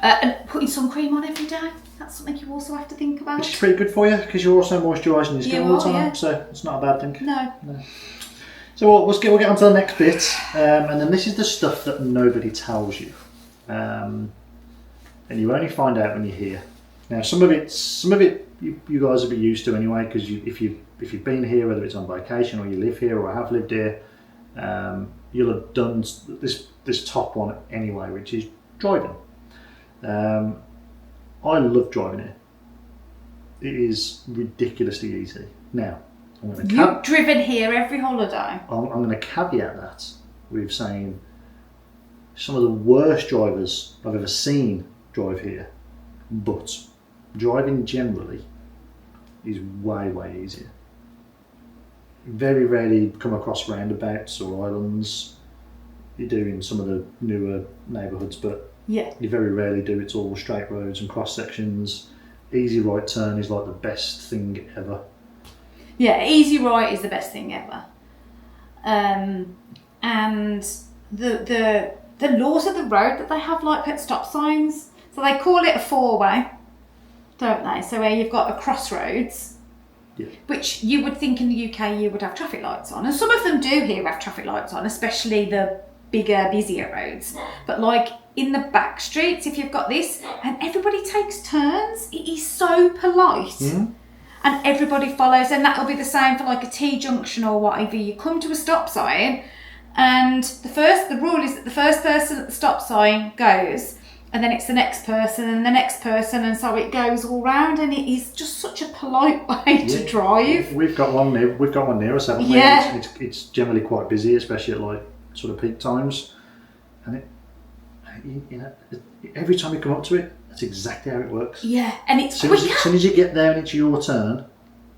And putting sun cream on every day, that's something you also have to think about. Which is pretty good for you, because you're also moisturising your skin all the time, so it's not a bad thing. No. So we'll get on to the next bit, and then this is the stuff that nobody tells you. And you only find out when you're here. Now, some of it you guys will be used to anyway, because if you've been here, whether it's on vacation or you live here or have lived here, you'll have done this top one anyway, which is driving. I love driving here. It is ridiculously easy. Now, you've driven here every holiday. I'm going to caveat that with saying some of the worst drivers I've ever seen drive here, but driving generally is way, way easier. Very rarely come across roundabouts or islands. You do in some of the newer neighbourhoods, but you very rarely do. It's all straight roads and cross sections. Easy right turn is like the best thing ever. Yeah, easy right is the best thing ever. And the laws of the road that they have, like at stop signs, so they call it a four-way, don't they? So where you've got a crossroads, which you would think in the UK you would have traffic lights on, and some of them do here have traffic lights on, especially the bigger, busier roads. But like in the back streets, if you've got this, and everybody takes turns, it is so polite. And everybody follows, and that'll be the same for like a T-junction or whatever. You come to a stop sign, and the rule is that the first person at the stop sign goes, and then it's the next person and the next person, and so it goes all round, and it is just such a polite way to drive. We've got one near us, haven't we? Yeah. It's generally quite busy, especially at like sort of peak times, and every time you come up to it, that's exactly how it works. Yeah, and it's quicker. As soon as you get there and it's your turn,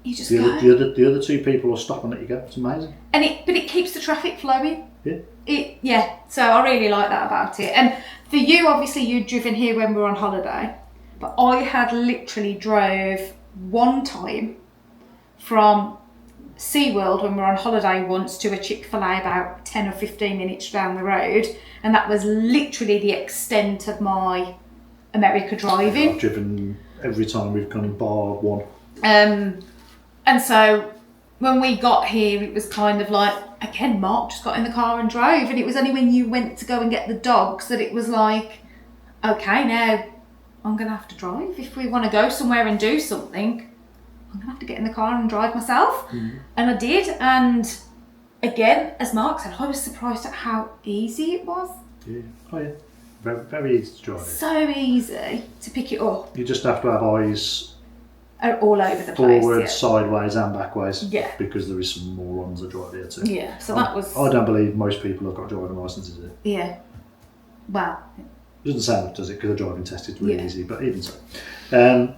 you just the go. The other two people will stop and let you go. It's amazing. But it keeps the traffic flowing. Yeah. So I really like that about it. And for you, obviously, you'd driven here when we were on holiday, but I had literally drove one time from SeaWorld when we were on holiday once to a Chick-fil-A about 10 or 15 minutes down the road, and that was literally the extent of my America driving. I've driven every time we've gone bar one. And so when we got here, it was kind of like, again, Mark just got in the car and drove, and it was only when you went to go and get the dogs that it was like, okay, now I'm going to have to drive. If we want to go somewhere and do something, I'm going to have to get in the car and drive myself. Mm-hmm. And I did, and again, as Mark said, I was surprised at how easy it was. Yeah. Oh yeah, very, very easy to drive. So easy to pick it up. You just have to have eyes all over the place. Forward, sideways and backways. Yeah. Because there is some morons that drive here too. Yeah, so that was... I don't believe most people have got driving licences here. Yeah. Well... It doesn't sound like, does it? Because the driving test is really easy, but even so.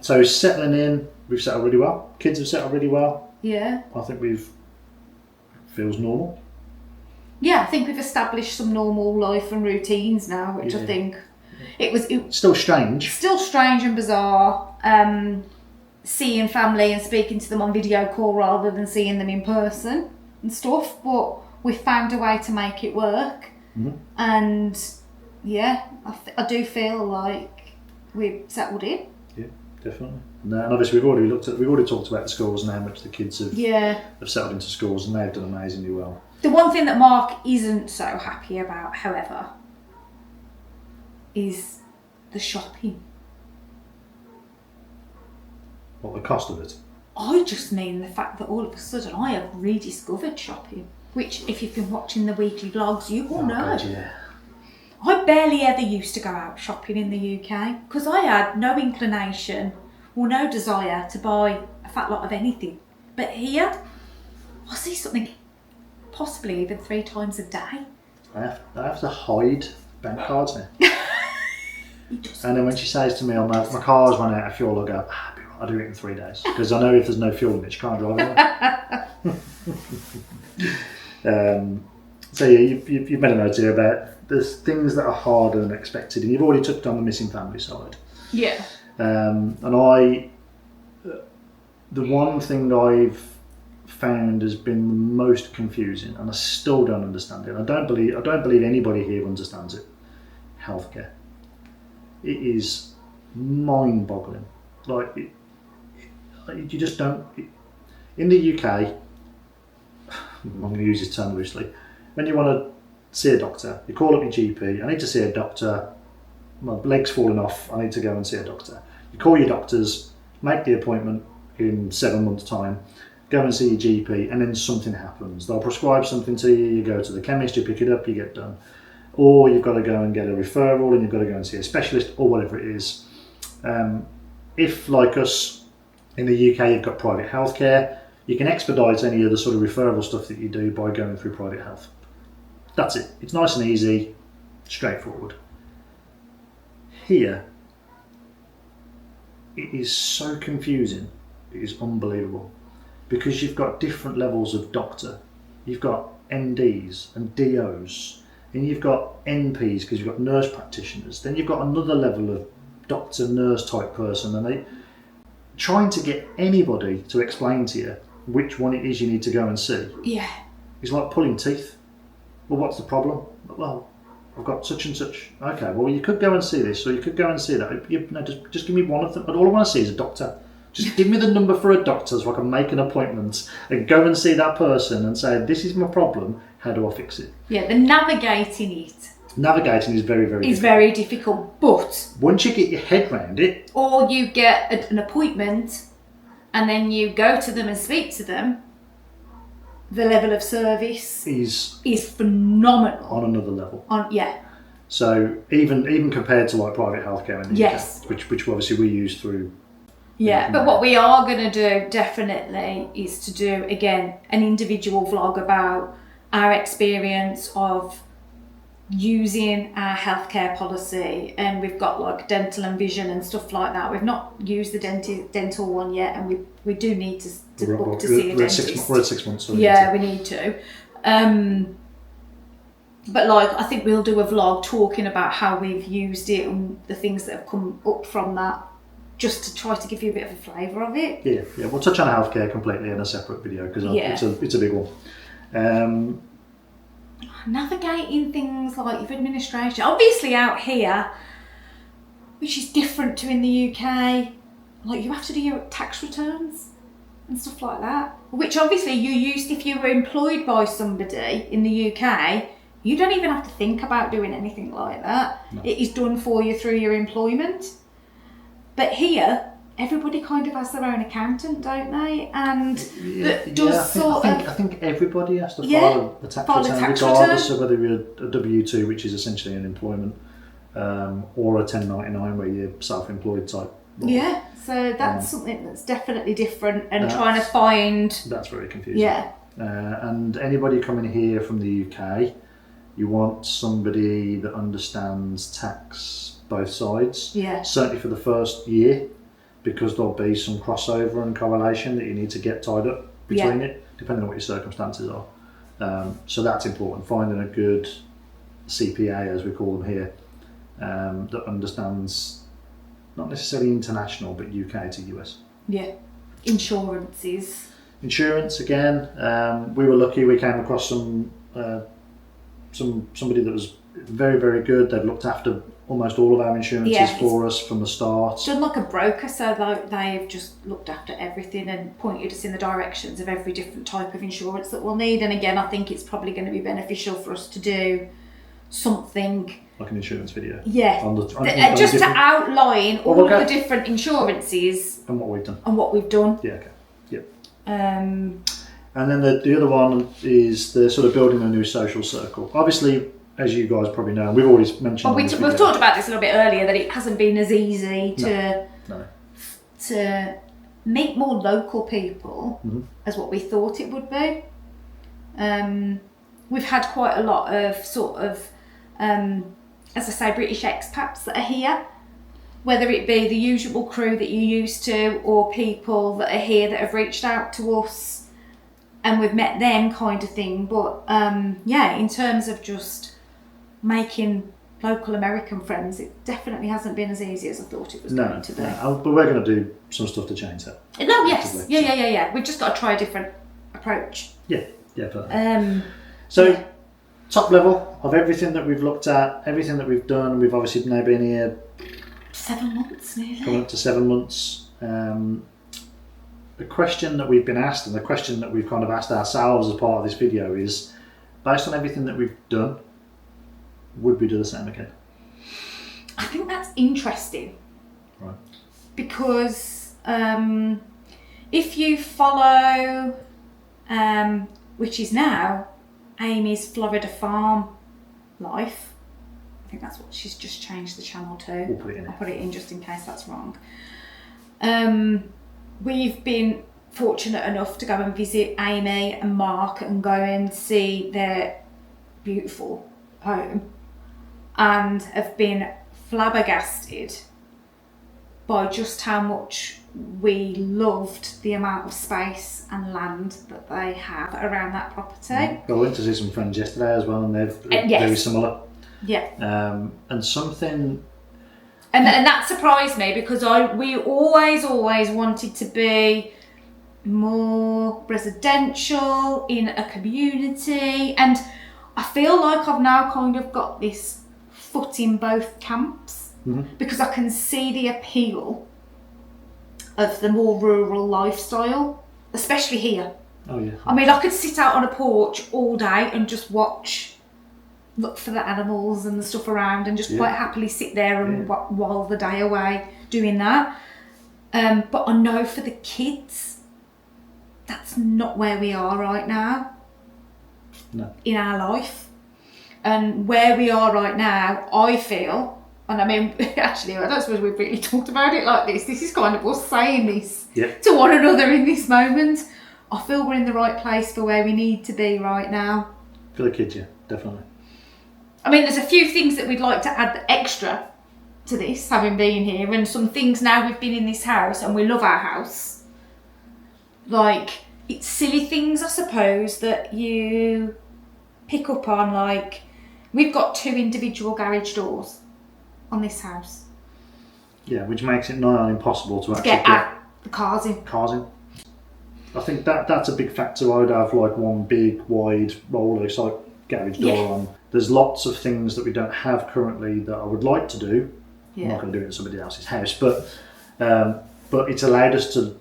So settling in, we've settled really well. Kids have settled really well. Yeah. I think feels normal. Yeah, I think we've established some normal life and routines now, which I think it was still strange. Still strange and bizarre. Seeing family and speaking to them on video call rather than seeing them in person and stuff, but we found a way to make it work. Mm-hmm. And yeah, I do feel like we've settled in. Yeah, definitely. And obviously we've already talked about the schools and how much the kids have settled into schools, and they've done amazingly well. The one thing that Mark isn't so happy about, however, is the shopping. What, the cost of it? I just mean the fact that all of a sudden I have rediscovered shopping, which if you've been watching the weekly vlogs, you will know. God, yeah. I barely ever used to go out shopping in the UK because I had no inclination or no desire to buy a fat lot of anything. But here, I see something possibly even 3 times a day. I have to hide bank cards now. And then when she says to me, my car's run out of fuel, I'll go, I'll do it in 3 days. Because I know if there's no fuel in it, you can't drive it. So yeah, you've made a note here about there's things that are harder than expected, and you've already touched on the missing family side. Yeah. And the one thing I've found has been the most confusing, and I still don't understand it. I don't believe anybody here understands it. Healthcare. It is mind-boggling. You just don't. In the UK, I'm going to use this term loosely. When you want to see a doctor, you call up your GP. I need to see a doctor. My leg's falling off. I need to go and see a doctor. You call your doctors, make the appointment in 7 months' time, go and see your GP, and then something happens. They'll prescribe something to you. You go to the chemist, you pick it up, you get done. Or you've got to go and get a referral, and you've got to go and see a specialist, or whatever it is. If, like us, in the UK, you've got private healthcare, you can expedite any of the sort of referral stuff that you do by going through private health. That's it. It's nice and easy, straightforward. Here, it is so confusing. It is unbelievable. Because you've got different levels of doctor. You've got NDs and DOs. And you've got NPs because you've got nurse practitioners. Then you've got another level of doctor, nurse type person. And they trying to get anybody to explain to you which one it is you need to go and see. Yeah. It's like pulling teeth. Well, what's the problem? Well, I've got such and such. Okay, well, you could go and see this, or you could go and see that. No, just give me one of them. But all I want to see is a doctor. Just give me the number for a doctor so I can make an appointment and go and see that person and say, this is my problem, how do I fix it? Yeah, the navigating it. Navigating is very, very difficult. It's very difficult, but... Once you get your head round it... Or you get an appointment and then you go to them and speak to them, the level of service is phenomenal. On another level. Yeah. So even compared to like private healthcare in the Yes. UK, which obviously we use through. Yeah, but what we are going to do definitely is to do, again, an individual vlog about our experience of using our healthcare policy, and we've got like dental and vision and stuff like that. We've not used the dental one yet, and we do need to book to see a dentist. We're at 6 months. So yeah, we need to. But like, I think we'll do a vlog talking about how we've used it and the things that have come up from that, just to try to give you a bit of a flavour of it. Yeah. We'll touch on healthcare completely in a separate video because it's a big one. Navigating things like your administration, obviously out here, which is different to in the UK, like you have to do your tax returns and stuff like that, which obviously you used if you were employed by somebody in the UK. You don't even have to think about doing anything like that. No. It is done for you through your employment. But here, everybody kind of has their own accountant, don't they? And I think everybody has to follow the tax return, regardless of whether you're a W-2, which is essentially an employment, or a 1099 where you're self-employed type role. Yeah, so that's something that's definitely different, and trying to find... That's very confusing. Yeah. And anybody coming here from the UK, you want somebody that understands tax both sides. Yeah. Certainly for the first year, because there'll be some crossover and correlation that you need to get tied up between it, depending on what your circumstances are. So that's important, finding a good CPA, as we call them here, that understands not necessarily international, but UK to US. Yeah. Insurances. Insurance, again, we were lucky, we came across somebody that was very, very good. They've looked after almost all of our insurances for us from the start. Done like a broker, so they've just looked after everything and pointed us in the directions of every different type of insurance that we'll need. And again, I think it's probably going to be beneficial for us to do something like an insurance video. Yeah, just to outline all the different insurances and what we've done. Yeah, okay. Yep. And then the other one is the sort of building a new social circle. Obviously, as you guys probably know, we've always mentioned. We've talked about this a little bit earlier, that it hasn't been as easy to meet more local people as what we thought it would be. We've had quite a lot of sort of, as I say, British expats that are here, whether it be the usual crew that you're used to, or people that are here that have reached out to us and we've met them, kind of thing. But in terms of just making local American friends, it definitely hasn't been as easy as I thought it was going to be. No, but we're going to do some stuff to change that. No, yes. Yeah. We've just got to try a different approach. Yeah, perfect. Top level of everything that we've looked at, everything that we've done, we've obviously now been here 7 months nearly. Coming up to 7 months. The question that we've been asked, and the question that we've kind of asked ourselves as part of this video is, based on everything that we've done, would we do the same again? I think that's interesting. Right. Because if you follow, which is now Amy's Florida farm life, I think that's what she's just changed the channel to. We'll put it in. I'll put it in just in case that's wrong. We've been fortunate enough to go and visit Amy and Mark and go and see their beautiful home, and have been flabbergasted by just how much we loved the amount of space and land that they have around that property. Well, I went to see some friends yesterday as well, and they're very similar. Yeah. And something... And that surprised me, because we always wanted to be more residential in a community, and I feel like I've now kind of got this foot in both camps, because I can see the appeal of the more rural lifestyle, especially here. Oh yeah. I mean, I could sit out on a porch all day and just look for the animals and the stuff around, and just quite happily sit there and while the day away doing that. But I know for the kids, that's not where we are right now in our life. And where we are right now, I feel, and I mean, actually, I don't suppose we've really talked about it like this. This is kind of us saying this to one another in this moment. I feel we're in the right place for where we need to be right now. For the kids, yeah, definitely. I mean, there's a few things that we'd like to add extra to this, having been here, and some things now we've been in this house and we love our house. Like, it's silly things, I suppose, that you pick up on. Like, we've got 2 individual garage doors on this house. Yeah, which makes it nigh on impossible to actually get the cars in. I think that's a big factor. I would have like one big, wide, roller-side garage door on. There's lots of things that we don't have currently that I would like to do. I'm not going to do it in somebody else's house, but it's allowed us to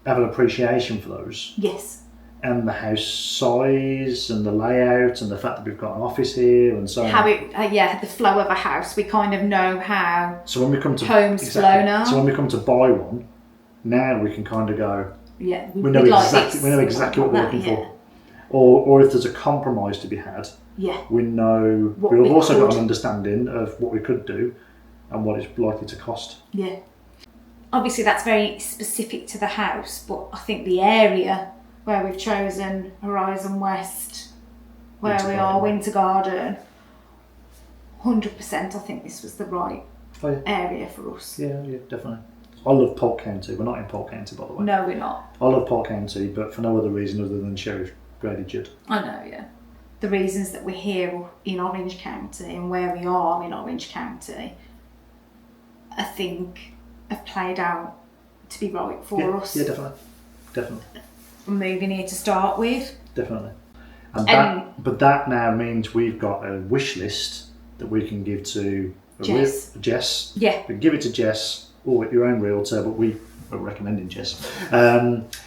have an appreciation for those. Yes. And the house size and the layout and the fact that we've got an office here and so on. How it, the flow of a house. We kind of know how so when we come to homes flow now. So when we come to buy one, now we can kind of go. Yeah, we know exactly what we're looking for. Or if there's a compromise to be had. Yeah. We know. We've also got an understanding of what we could do and what it's likely to cost. Yeah. Obviously, that's very specific to the house, but I think the area where we've chosen Horizon West, where we are, Winter Garden, 100%, I think this was the right area for us. Yeah, definitely. I love Polk County. We're not in Polk County, by the way. No, we're not. I love Polk County, but for no other reason other than Sheriff Grady Judd. I know, yeah. The reasons that we're here in Orange County and where we are in Orange County, I think, have played out to be right for us. Yeah, definitely. From moving here to start with. Definitely. But that now means we've got a wish list that we can give to Jess. Yeah. We can give it to Jess or your own realtor, but we're recommending Jess.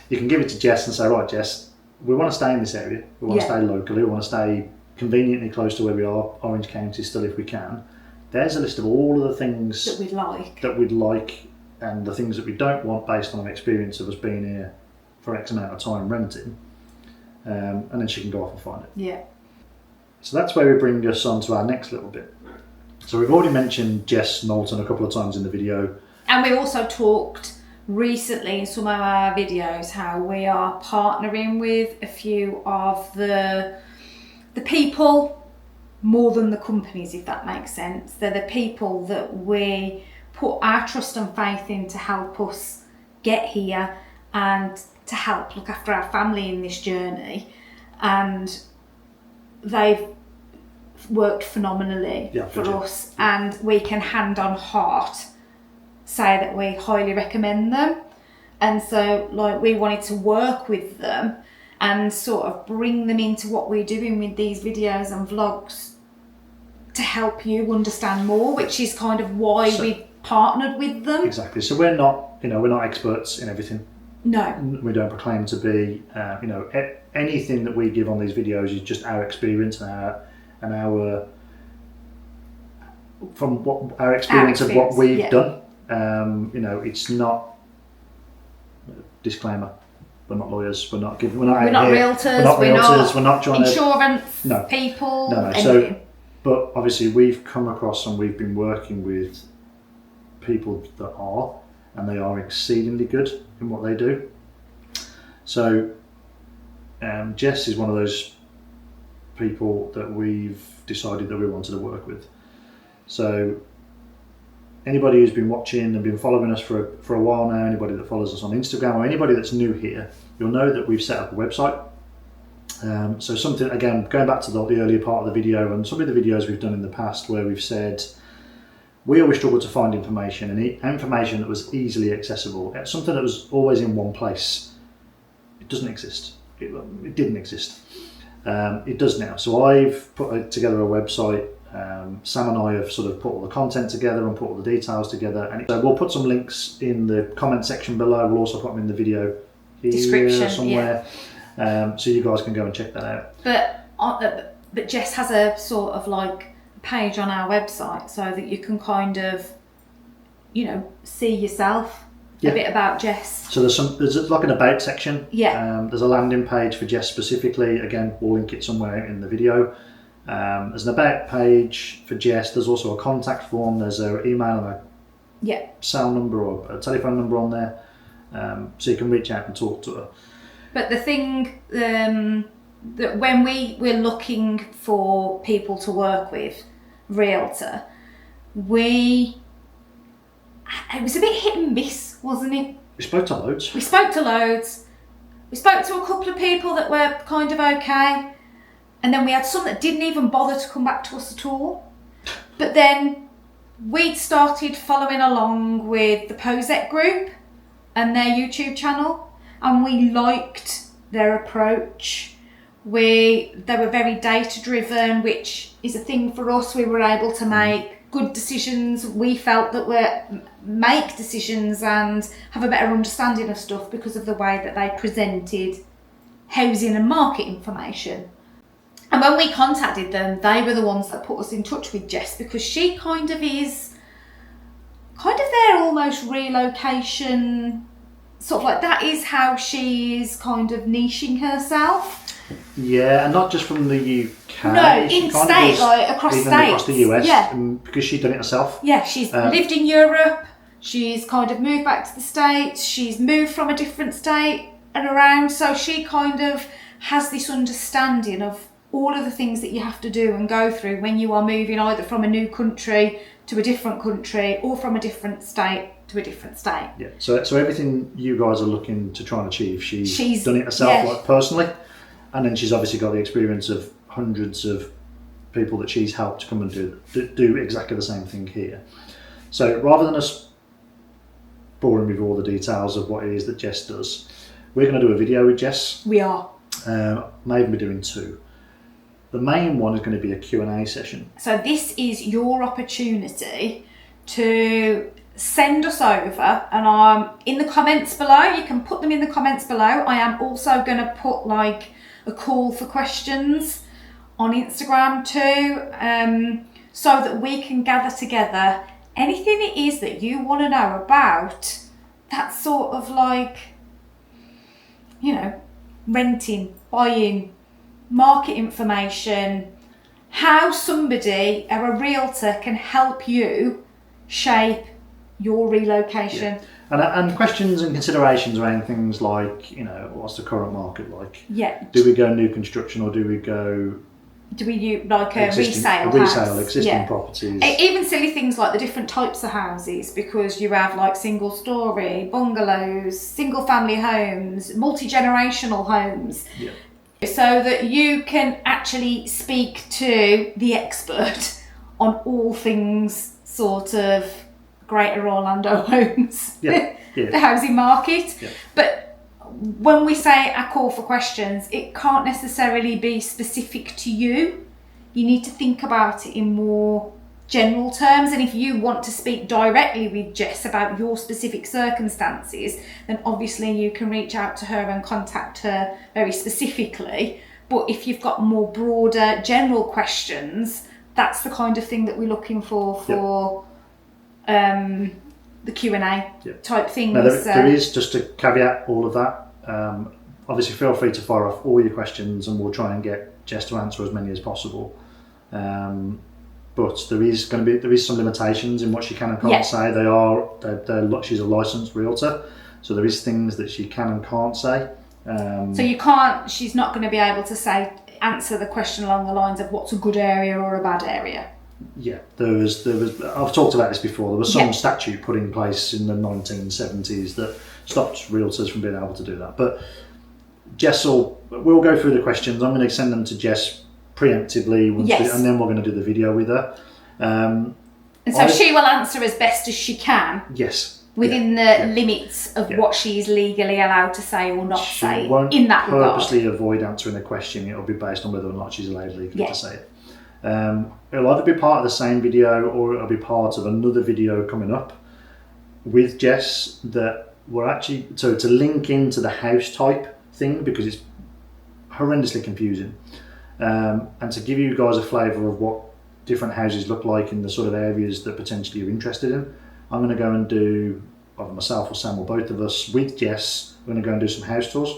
You can give it to Jess and say, right, Jess, we want to stay in this area. We want to stay locally. We want to stay conveniently close to where we are, Orange County still if we can. There's a list of all of the things that we'd like and the things that we don't want based on an experience of us being here for X amount of time renting. And then she can go off and find it. Yeah. So that's where we bring us on to our next little bit. So we've already mentioned Jess Knowlton a couple of times in the video. And we also talked recently in some of our videos how we are partnering with a few of the people more than the companies, if that makes sense. They're the people that we put our trust and faith in to help us get here and to help look after our family in this journey. And they've worked phenomenally for us, and we can hand on heart say that we highly recommend them. And so we wanted to work with them and sort of bring them into what we're doing with these videos and vlogs to help you understand more, which is kind of why we partnered with them. Exactly. So we're not experts in everything. No. We don't proclaim to be. Anything that we give on these videos is just our experience and our experience of what we've done. It's not. Disclaimer: we're not lawyers. We're not realtors. We're not trying insurance people. No. So, but obviously we've come across and we've been working with people that are, and they are exceedingly good in what they do. So, Jess is one of those people that we've decided that we wanted to work with. So, anybody who's been watching and been following us for a while now, anybody that follows us on Instagram or anybody that's new here, you'll know that we've set up a website. So something, again, going back to the earlier part of the video and some of the videos we've done in the past where we've said we always struggled to find information, and information that was easily accessible. Something that was always in one place. It doesn't exist. It didn't exist. It does now. So I've put together a website. Sam and I have sort of put all the content together and put all the details together, and so we'll put some links in the comment section below. We'll also put them in the video description somewhere, so you guys can go and check that out. But Jess has a sort of like page on our website so that you can kind of, see yourself a bit about Jess. So there's like an about section. Yeah. There's a landing page for Jess specifically. Again, we'll link it somewhere in the video. There's an about page for Jess. There's also a contact form. There's her email and a cell number or a telephone number on there, so you can reach out and talk to her. But the thing that when we're looking for people to work with, realtor, it was a bit hit and miss, wasn't it? We spoke to loads. We spoke to a couple of people that were kind of okay, and then we had some that didn't even bother to come back to us at all. But then we'd started following along with the Posette group and their YouTube channel, and we liked their approach. They were very data driven, which is a thing for us. We were able to make good decisions. We felt that we make decisions and have a better understanding of stuff because of the way that they presented housing and market information. And when we contacted them, they were the ones that put us in touch with Jess, because she kind of their almost relocation, sort of like that is how she is kind of niching herself. Yeah, and not just from the UK. No, in state, like across even states. Across the US, yeah. Because she'd done it herself. Yeah, she's lived in Europe, she's kind of moved back to the States, she's moved from a different state and around, so she kind of has this understanding of all of the things that you have to do and go through when you are moving either from a new country to a different country or from a different state to a different state. Yeah, so everything you guys are looking to try and achieve, she's done it herself, like personally. And then she's obviously got the experience of hundreds of people that she's helped to come and do exactly the same thing here. So rather than us boring with all the details of what it is that Jess does, we're going to do a video with Jess. We are. May even be doing two. The main one is going to be a Q&A session. So this is your opportunity to send us over, and in the comments below, you can put them in the comments below. I am also going to put like a call for questions on Instagram too, so that we can gather together anything it is that you want to know about that sort of like, renting, buying, market information, how somebody or a realtor can help you shape your relocation. Yeah. And questions and considerations around things like, what's the current market like? Yeah. Do we go new construction or do we do like a resale existing properties? Even silly things like the different types of houses, because you have like single story, bungalows, single family homes, multi-generational homes. Yeah. So that you can actually speak to the expert on all things sort of Greater Orlando homes, yeah. the housing market. Yeah. But when we say a call for questions, it can't necessarily be specific to you. You need to think about it in more general terms, and if you want to speak directly with Jess about your specific circumstances, then obviously you can reach out to her and contact her very specifically. But if you've got more broader general questions, that's the kind of thing that we're looking for the Q&A type things. Now, there is, just to caveat all of that, obviously feel free to fire off all your questions and we'll try and get Jess to answer as many as possible. But there is some limitations in what she can and can't say. She's a licensed realtor, so there is things that she can and can't say. So she's not going to be able to answer the question along the lines of what's a good area or a bad area. Yeah, there was. I've talked about this before. There was some statute put in place in the 1970s that stopped realtors from being able to do that. But Jess we'll go through the questions. I'm going to send them to Jess preemptively, and then we're going to do the video with her. And so she will answer as best as she can. Yes. Within the limits of what she's legally allowed to say or not say in that regard. She won't purposely avoid answering a question. It'll be based on whether or not she's allowed legally to say it. It'll either be part of the same video or it'll be part of another video coming up with Jess that we're actually to link into the house type thing, because it's horrendously confusing, and to give you guys a flavour of what different houses look like in the sort of areas that potentially you're interested in. I'm going to go and do, either myself or Sam or both of us with Jess, we're going to go and do some house tours.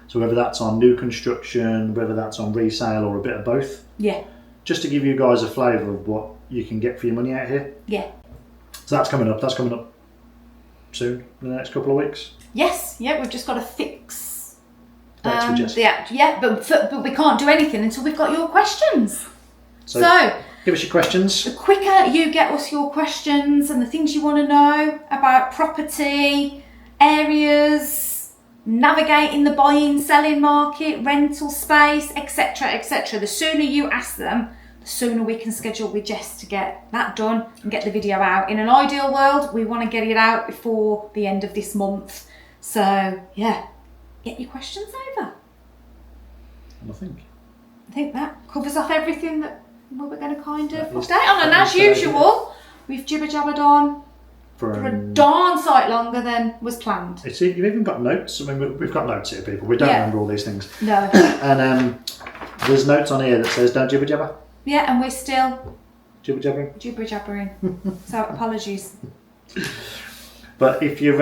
So whether that's on new construction, whether that's on resale, or a bit of both. Yeah. Just to give you guys a flavour of what you can get for your money out here. Yeah. So that's coming up. That's coming up soon, in the next couple of weeks. Yes. Yeah. We've just got to fix. Dates with Jess. Yeah, but we can't do anything until we've got your questions. So give us your questions. The quicker you get us your questions and the things you want to know about property, areas, navigating the buying, selling market, rental space, etc., the sooner you ask them, the sooner we can schedule with Jess to get that done and get the video out. In an ideal world, we want to get it out before the end of this month. So, yeah, get your questions over. And I think that covers off everything that we were going to kind of That is- update on. And as usual, we've jibber-jabbered on for a darn sight longer than was planned. You've even got notes. I mean, we've got notes here, people. We don't remember all these things. No. And there's notes on here that says don't jibber jabber. Yeah, and we're still Jibber jabbering. jibber-jabbering. So apologies. But if you're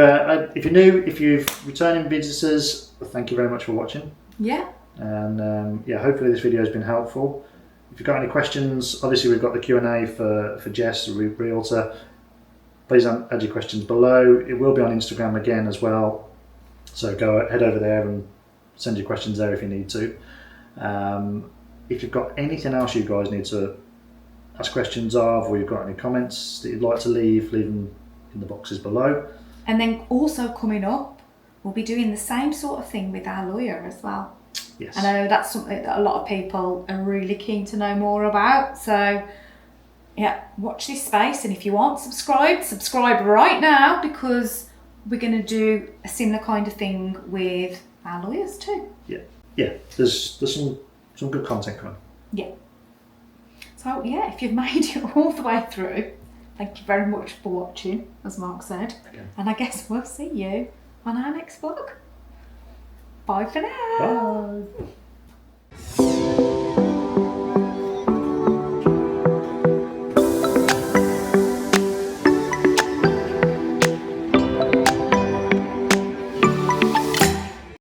new, if you've returning visitors, thank you very much for watching. Yeah. And hopefully this video has been helpful. If you've got any questions, obviously we've got the Q&A for Jess, the realtor. Please add your questions below. It will be on Instagram again as well. So head over there and send your questions there if you need to. If you've got anything else you guys need to ask questions of, or you've got any comments that you'd like to leave them in the boxes below. And then also coming up, we'll be doing the same sort of thing with our lawyer as well. Yes. I know that's something that a lot of people are really keen to know more about. So, yeah, watch this space. And if you aren't subscribed, subscribe right now, because we're going to do a similar kind of thing with our lawyers too. Yeah. There's some good content coming. Yeah. So, yeah, if you've made it all the way through, thank you very much for watching, as Mark said. Okay. And I guess we'll see you on our next vlog. Bye for now. Bye.